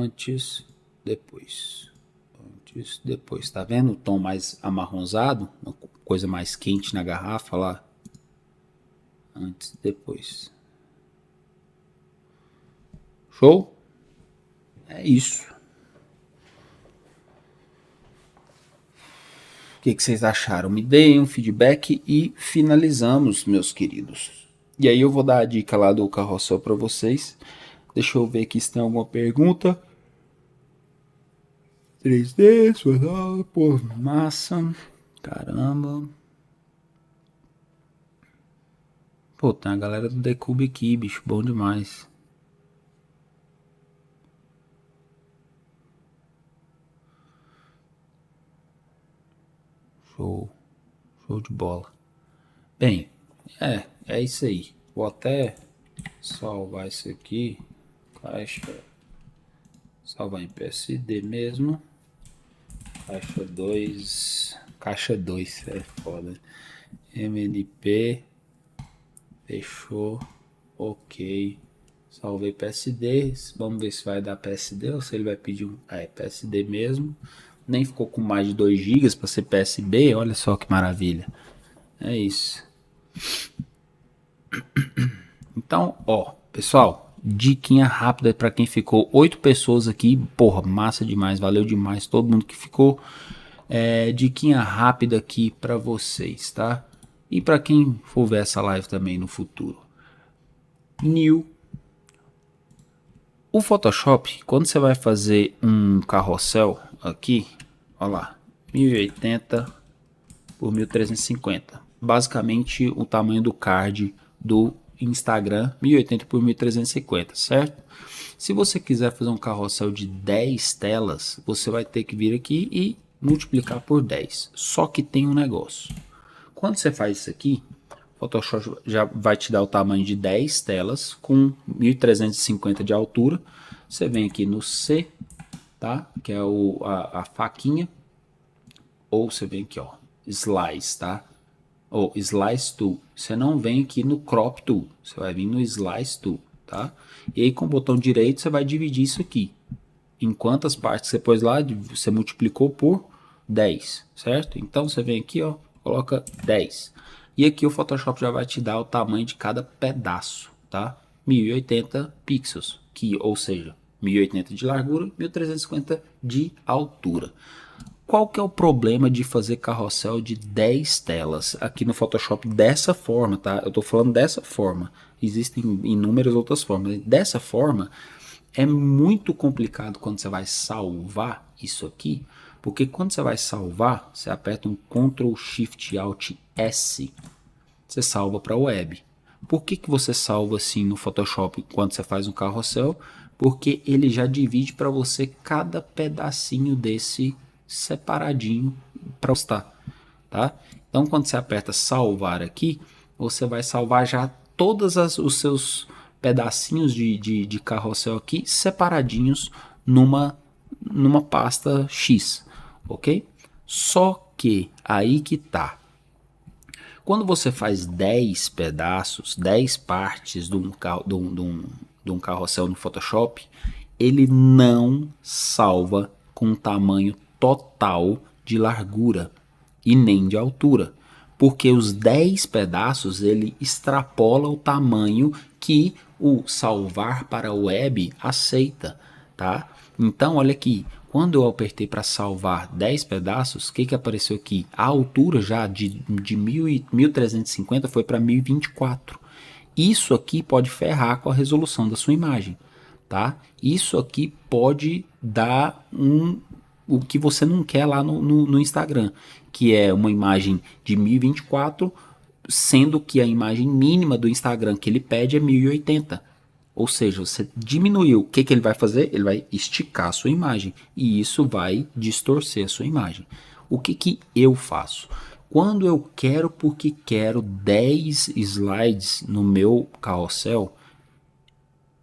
Antes, depois. Antes, depois. Tá vendo o tom mais amarronzado? Uma coisa mais quente na garrafa lá. Antes, depois. Show? É isso. O que vocês acharam? Me deem um feedback e finalizamos, meus queridos. E aí eu vou dar a dica lá do carrossel para vocês. Deixa eu ver aqui se tem alguma pergunta. 3D, pô, massa. Caramba. Pô, tem a galera do Decube aqui, bicho. Bom demais. Show. Show de bola. Bem, é isso aí. Vou até salvar isso aqui. Caixa. Salvar em PSD mesmo. Caixa 2 é foda. MNP. Fechou. Ok. Salvei PSD. Vamos ver se vai dar PSD ou se ele vai pedir um. PSD mesmo. Nem ficou com mais de 2 GB para ser PSB. Olha só que maravilha. É isso. Então, ó, pessoal, diquinha rápida para quem ficou. 8 pessoas aqui, porra, massa demais, valeu demais todo mundo que ficou. Diquinha rápida aqui para vocês, tá? E para quem for ver essa live também no futuro. O Photoshop, quando você vai fazer um carrossel aqui, olha lá, 1080 por 1350. Basicamente o tamanho do card do Instagram, 1080 por 1350, certo? Se você quiser fazer um carrossel de 10 telas, você vai ter que vir aqui e multiplicar por 10. Só que tem um negócio. Quando você faz isso aqui, o Photoshop já vai te dar o tamanho de 10 telas com 1350 de altura. Você vem aqui no C, tá? Que é a faquinha. Ou você vem aqui, ó, Slice, tá? Ou Slice Tool. Você não vem aqui no Crop Tool. Você vai vir no Slice Tool, tá? E aí com o botão direito você vai dividir isso aqui. Em quantas partes você pôs lá, você multiplicou por 10, certo? Então você vem aqui, ó, coloca 10. E aqui o Photoshop já vai te dar o tamanho de cada pedaço, tá? 1080 pixels, ou seja, 1080 de largura, 1350 de altura. Qual que é o problema de fazer carrossel de 10 telas aqui no Photoshop dessa forma, tá? Eu tô falando dessa forma. Existem inúmeras outras formas. Dessa forma, é muito complicado quando você vai salvar isso aqui, porque quando você vai salvar, você aperta um Ctrl Shift Alt S, você salva para a web. Por que você salva assim no Photoshop quando você faz um carrossel? Porque ele já divide para você cada pedacinho desse separadinho para postar, tá? Então quando você aperta salvar aqui, você vai salvar já todos os seus pedacinhos de carrossel aqui separadinhos numa pasta X, ok? Só que aí que tá. Quando você faz 10 pedaços, 10 partes de um carrossel no Photoshop, ele não salva com o tamanho total de largura e nem de altura, porque os 10 pedaços ele extrapola o tamanho que o salvar para a web aceita, tá? Então olha aqui, quando eu apertei para salvar 10 pedaços, o que apareceu aqui? A altura já de 1350 foi para 1024. Isso aqui pode ferrar com a resolução da sua imagem, tá? Isso aqui pode dar o que você não quer lá no Instagram, que é uma imagem de 1024, sendo que a imagem mínima do Instagram que ele pede é 1080. Ou seja, você diminuiu. O que ele vai fazer? Ele vai esticar a sua imagem e isso vai distorcer a sua imagem. O que eu faço? Quando eu quero, porque quero 10 slides no meu carrossel,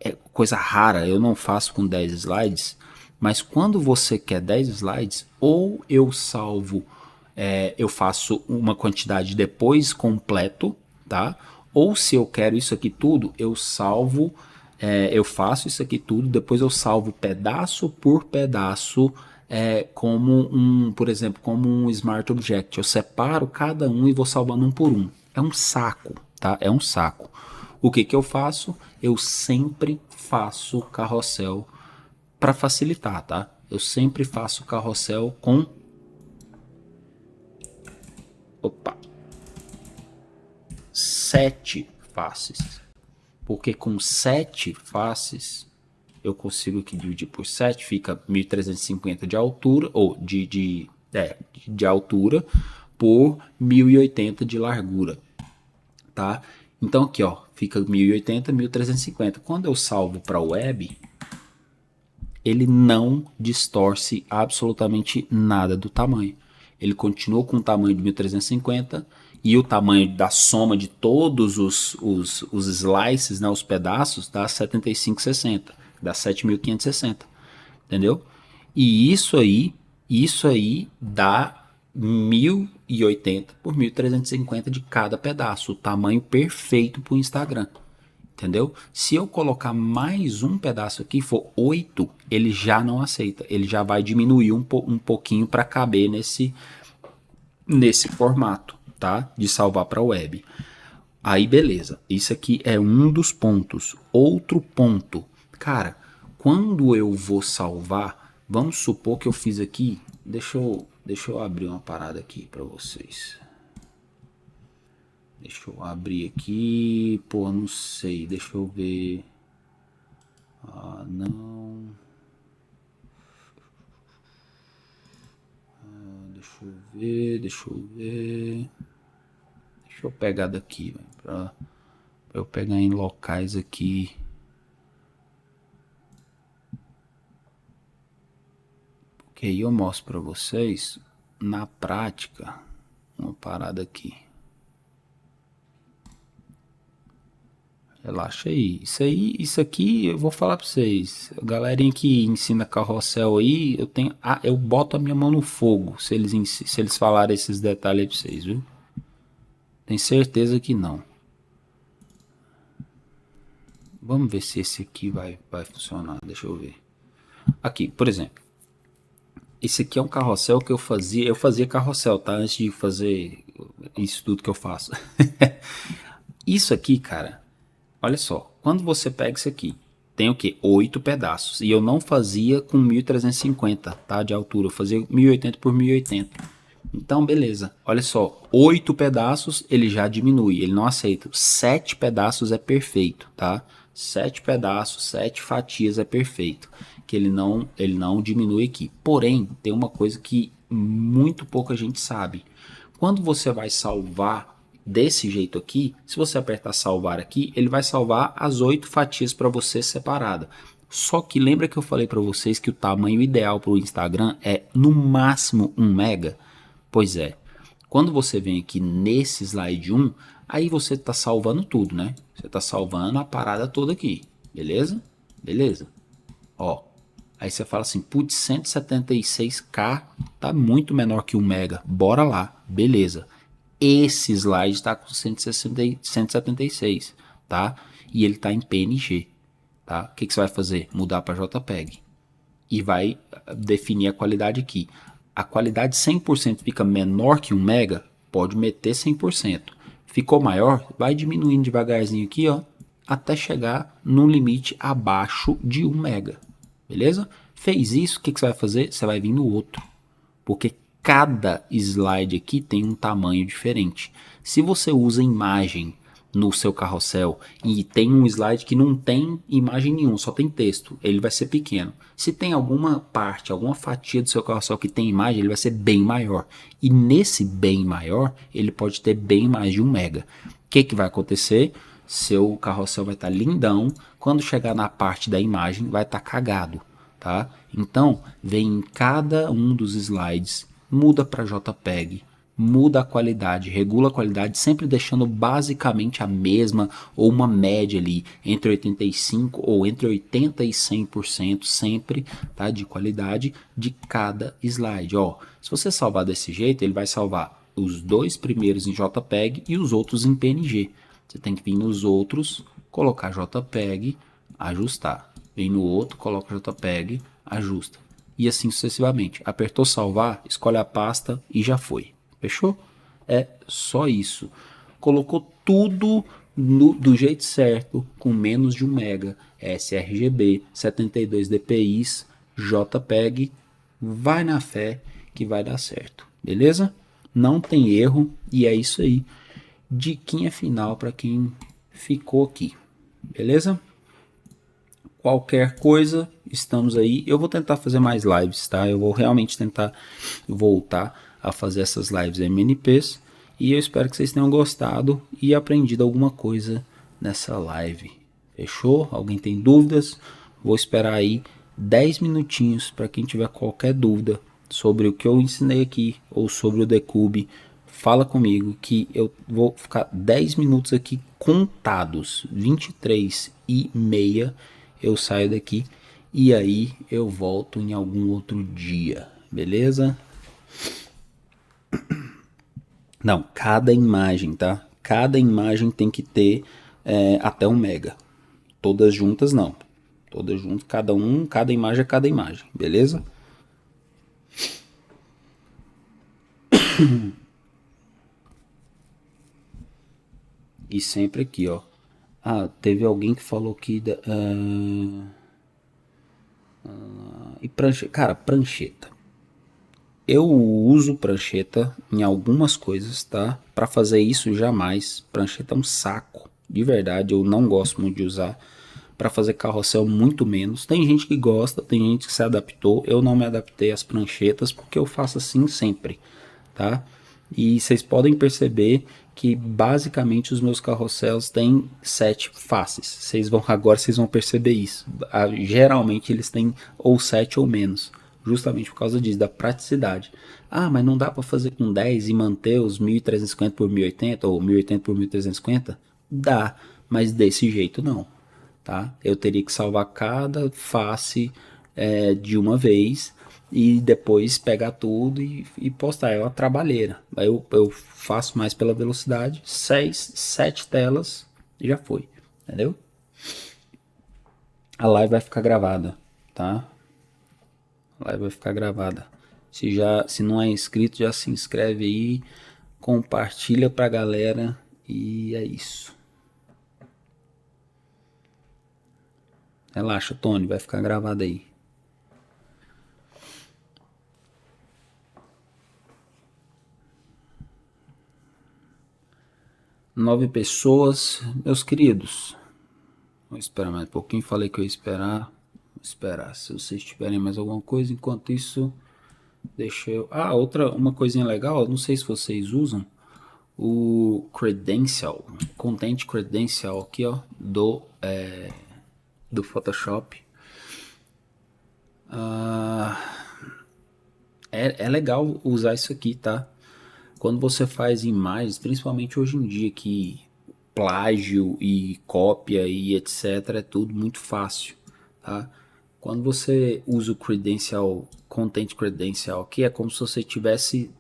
é coisa rara, eu não faço com 10 slides, mas quando você quer 10 slides, ou eu salvo, eu faço uma quantidade depois completo, tá? Ou se eu quero isso aqui tudo, eu salvo eu faço isso aqui tudo, depois eu salvo pedaço por pedaço, como por exemplo, como um Smart Object. Eu separo cada um e vou salvando um por um. É um saco, tá? É um saco. O que que eu faço? Eu sempre faço carrossel para facilitar, tá? Eu sempre faço carrossel com... Opa! 7 faces. Porque com 7 faces eu consigo aqui dividir por 7, fica 1350 de altura, ou de altura, por 1080 de largura, tá? Então aqui, ó, fica 1080, 1350. Quando eu salvo para a web, ele não distorce absolutamente nada do tamanho. Ele continua com o tamanho de 1350 e o tamanho da soma de todos os slices, né, os pedaços, dá 7560, dá 7560, entendeu? E isso aí dá 1080 por 1350 de cada pedaço, o tamanho perfeito para o Instagram. Entendeu? Se eu colocar mais um pedaço aqui, for 8, ele já não aceita. Ele já vai diminuir um pouquinho para caber nesse formato, tá? De salvar para web. Aí beleza, isso aqui é um dos pontos. Outro ponto, cara, quando eu vou salvar, vamos supor que eu fiz aqui, deixa eu abrir uma parada aqui para vocês. Deixa eu abrir aqui, pô, não sei, deixa eu ver. Ah, não. Deixa eu ver. Deixa eu pegar daqui, pra eu pegar em locais aqui. Porque aí eu mostro pra vocês, na prática, uma parada aqui. Relaxa aí. Isso aqui eu vou falar pra vocês. A galerinha que ensina carrossel aí, eu boto a minha mão no fogo se eles falarem esses detalhes aí pra vocês, viu? Tenho certeza que não. Vamos ver se esse aqui vai funcionar. Deixa eu ver. Aqui, por exemplo. Esse aqui é um carrossel que eu fazia. Eu fazia carrossel, tá? Antes de fazer isso tudo que eu faço. Isso aqui, cara. Olha só, quando você pega isso aqui, tem o que? 8 pedaços. E eu não fazia com 1350, tá? De altura, eu fazia 1080 por 1080. Então, beleza. Olha só, 8 pedaços ele já diminui, ele não aceita. 7 pedaços é perfeito, tá? 7 pedaços, 7 fatias é perfeito. Que ele não diminui aqui. Porém, tem uma coisa que muito pouca gente sabe. Quando você vai salvar desse jeito aqui, se você apertar salvar aqui, ele vai salvar as 8 fatias para você separada. Só que lembra que eu falei para vocês que o tamanho ideal para o Instagram é no máximo 1 mega? Pois é, quando você vem aqui nesse slide 1, aí você está salvando tudo, né? Você está salvando a parada toda aqui, beleza? Beleza. Ó, aí você fala assim, putz, 176K tá muito menor que 1 mega, bora lá, beleza. Esse slide está com 176, tá? E ele está em PNG, tá? O que você vai fazer? Mudar para JPEG. E vai definir a qualidade aqui. A qualidade 100% fica menor que 1 mega, pode meter 100%. Ficou maior, vai diminuindo devagarzinho aqui, ó, até chegar num limite abaixo de 1 mega. Beleza? Fez isso, o que você vai fazer? Você vai vir no outro. Porque cada slide aqui tem um tamanho diferente. Se você usa imagem no seu carrossel e tem um slide que não tem imagem nenhuma, só tem texto, ele vai ser pequeno. Se tem alguma parte, alguma fatia do seu carrossel que tem imagem, ele vai ser bem maior. E nesse bem maior, ele pode ter bem mais de 1 mega. O que vai acontecer? Seu carrossel vai estar lindão, quando chegar na parte da imagem vai estar cagado, tá? Então, vem em cada um dos slides, muda para JPEG, muda a qualidade, regula a qualidade, sempre deixando basicamente a mesma ou uma média ali entre 85 ou entre 80 e 100% sempre, tá, de qualidade de cada slide. Ó, se você salvar desse jeito, ele vai salvar os 2 primeiros em JPEG e os outros em PNG. Você tem que vir nos outros, colocar JPEG, ajustar. Vem no outro, coloca o JPEG, ajusta. E assim sucessivamente. Apertou salvar, escolhe a pasta e já foi. Fechou? É só isso. Colocou tudo do jeito certo, com menos de 1 mega, sRGB, 72 dpi, JPEG, vai na fé que vai dar certo, beleza? Não tem erro e é isso aí. Diquinha final para quem ficou aqui, beleza? Qualquer coisa, estamos aí. Eu vou tentar fazer mais lives, tá? Eu vou realmente tentar voltar a fazer essas lives MNPs. E eu espero que vocês tenham gostado e aprendido alguma coisa nessa live. Fechou? Alguém tem dúvidas? Vou esperar aí 10 minutinhos para quem tiver qualquer dúvida sobre o que eu ensinei aqui ou sobre o Decube. Fala comigo que eu vou ficar 10 minutos aqui contados, 23 e meia eu saio daqui e aí eu volto em algum outro dia, beleza? Não, cada imagem, tá? Cada imagem tem que ter até 1 mega. Todas juntas não. Todas juntas, cada imagem é cada imagem, beleza? E sempre aqui, ó. Ah, teve alguém que falou que e prancheta, cara, prancheta. Eu uso prancheta em algumas coisas, tá? Para fazer isso jamais. Prancheta é um saco, de verdade. Eu não gosto muito de usar. Para fazer carrossel, muito menos. Tem gente que gosta, tem gente que se adaptou. Eu não me adaptei às pranchetas porque eu faço assim sempre, tá? E vocês podem perceber que basicamente os meus carrosséis têm 7 faces. Vocês vão perceber isso. Geralmente eles têm ou 7 ou menos, justamente por causa disso, da praticidade. Ah, mas não dá para fazer com 10 e manter os 1350 por 1080 ou 1080 por 1350? Dá, mas desse jeito não, tá? Eu teria que salvar cada face de uma vez e depois pegar tudo e postar. É uma trabalheira. Aí eu faço mais pela velocidade, 6, 7 telas e já foi, entendeu? A live vai ficar gravada, tá? A live vai ficar gravada. Se não é inscrito, já se inscreve aí, compartilha pra galera e é isso. Relaxa, Tony, vai ficar gravado aí. Nove pessoas, meus queridos. Vou esperar mais um pouquinho. Falei que eu ia esperar. Vou esperar. Se vocês tiverem mais alguma coisa, enquanto isso, deixa eu. Ah, uma coisinha legal. Não sei se vocês usam o Credential, Content Credential aqui, ó, do Photoshop. É legal usar isso aqui, tá? Quando você faz imagens, principalmente hoje em dia que plágio e cópia e etc é tudo muito fácil, tá? Quando você usa o Content Credential, que é como se você estivesse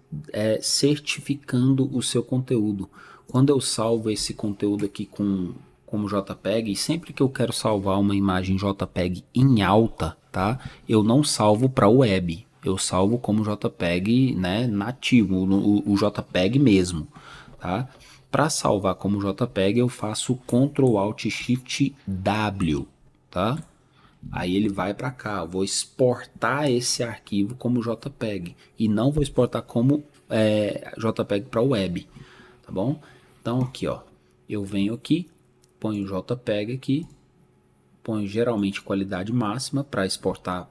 certificando o seu conteúdo. Quando eu salvo esse conteúdo aqui como JPEG, e sempre que eu quero salvar uma imagem JPEG em alta, tá? Eu não salvo para web, eu salvo como JPEG, né, nativo, o JPEG mesmo, tá? Para salvar como JPEG eu faço Ctrl Alt Shift W, tá? Aí ele vai para cá, eu vou exportar esse arquivo como JPEG e não vou exportar como JPEG para web, tá bom? Então aqui, ó, eu venho aqui, ponho o JPEG aqui, ponho geralmente qualidade máxima para exportar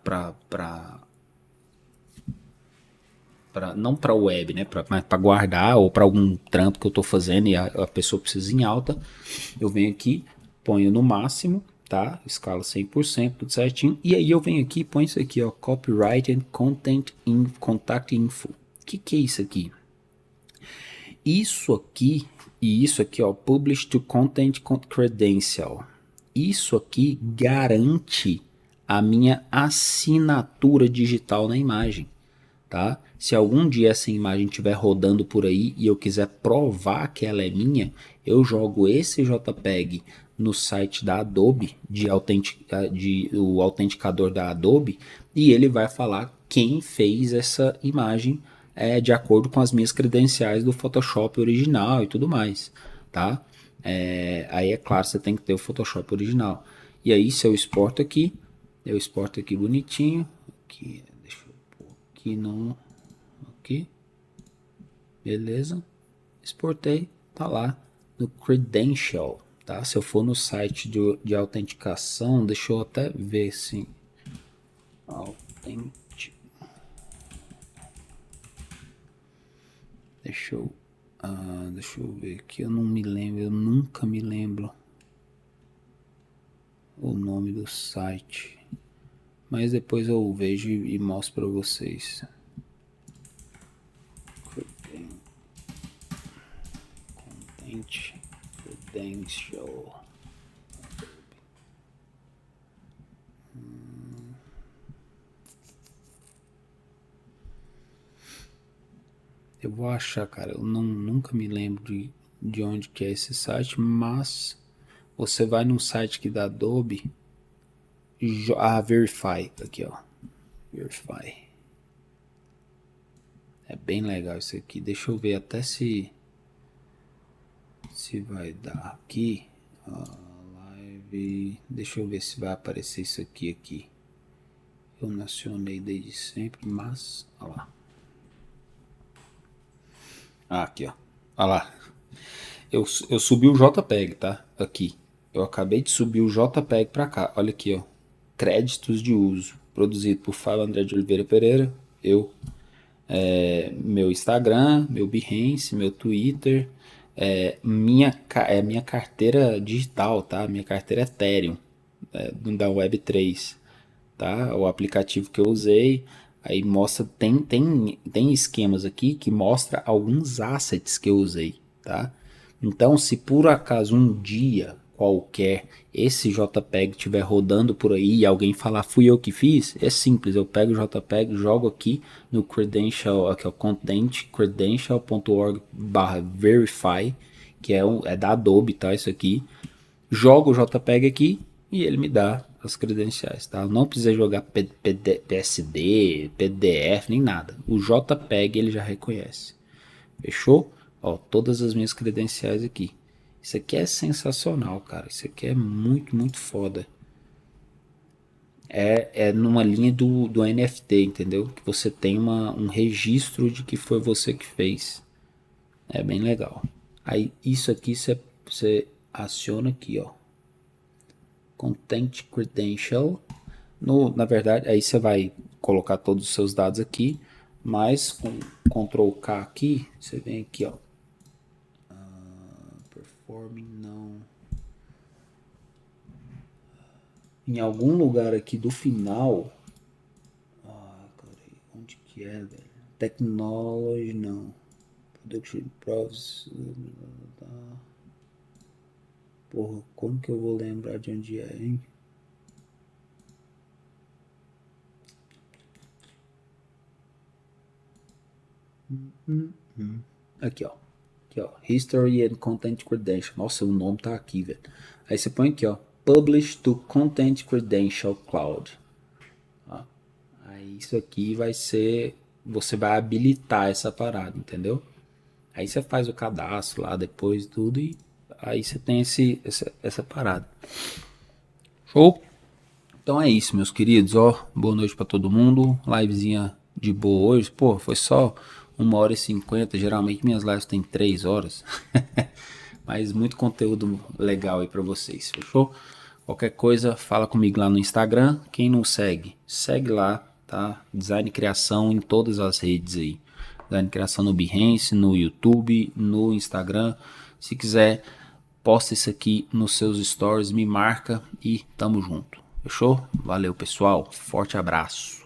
não para web, né, mas para guardar ou para algum trampo que eu estou fazendo e a pessoa precisa em alta. Eu venho aqui, ponho no máximo, tá? Escala 100%, tudo certinho. E aí eu venho aqui, põe isso aqui, ó, Copyright and Contact Info. O que é isso aqui? Isso aqui e isso aqui, ó, Publish to Content Credential. Isso aqui garante a minha assinatura digital na imagem, tá? Se algum dia essa imagem estiver rodando por aí e eu quiser provar que ela é minha, eu jogo esse JPEG no site da Adobe, o autenticador da Adobe, e ele vai falar quem fez essa imagem de acordo com as minhas credenciais do Photoshop original e tudo mais, tá? Aí é claro, você tem que ter o Photoshop original. E aí se eu exporto aqui bonitinho, aqui, deixa eu pôr aqui no... aqui, beleza, exportei, tá lá no Credential, tá? Se eu for no site de autenticação, deixa eu até ver assim, deixa eu ver aqui, eu não me lembro, eu nunca me lembro o nome do site, mas depois eu vejo e mostro para vocês. Credential. Eu vou achar, cara, eu nunca me lembro de onde que é esse site, mas você vai num site que da Adobe, Verify, aqui ó, Verify. É bem legal isso aqui, deixa eu ver até se vai dar aqui, live, deixa eu ver se vai aparecer isso aqui. Eu não acionei desde sempre, mas, olha lá. Aqui, ó. Olha lá. Eu subi o JPEG, tá? Aqui. Eu acabei de subir o JPEG pra cá. Olha aqui, ó. Créditos de uso. Produzido por Fábio André de Oliveira Pereira. Meu Instagram, meu Behance, meu Twitter. Minha carteira digital, tá? Minha carteira Ethereum. Da Web3. Tá? O aplicativo que eu usei. Aí mostra, tem esquemas aqui que mostra alguns assets que eu usei, tá? Então, se por acaso um dia qualquer esse JPEG estiver rodando por aí e alguém falar fui eu que fiz, é simples, eu pego o JPEG, jogo aqui no Credential, aqui ó, content credential.org/verify, que é da Adobe, tá? Isso aqui. Jogo o JPEG aqui e ele me dá as credenciais, tá? Eu não precisei jogar PSD, PDF, nem nada. O JPEG ele já reconhece. Fechou? Ó, todas as minhas credenciais aqui. Isso aqui é sensacional, cara. Isso aqui é muito, muito foda. É numa linha do NFT, entendeu? Que você tem um registro de que foi você que fez. É bem legal. Aí isso aqui você aciona aqui, ó. Content Credential. Na verdade, aí você vai colocar todos os seus dados aqui, mas com Ctrl K aqui, você vem aqui, ó. Performing, não. Em algum lugar aqui do final. Onde que é, velho? Technology, não. Production Process. Porra, como que eu vou lembrar de onde é, hein? Aqui, ó. Aqui, ó. History and Content Credential. Nossa, o nome tá aqui, velho. Aí você põe aqui, ó. Publish to Content Credential Cloud. Ó. Aí isso aqui vai ser... Você vai habilitar essa parada, entendeu? Aí você faz o cadastro lá depois, tudo, e aí você tem essa parada. Show? Então é isso, meus queridos. Ó, boa noite pra todo mundo. Livezinha de boa hoje. Pô, foi só 1h50. Geralmente minhas lives tem 3 horas. Mas muito conteúdo legal aí pra vocês. Fechou? Qualquer coisa, fala comigo lá no Instagram. Quem não segue, segue lá, tá? Design e Criação em todas as redes aí. Design e Criação no Behance, no YouTube, no Instagram. Se quiser, posta isso aqui nos seus stories, me marca e tamo junto. Fechou? Valeu, pessoal. Forte abraço.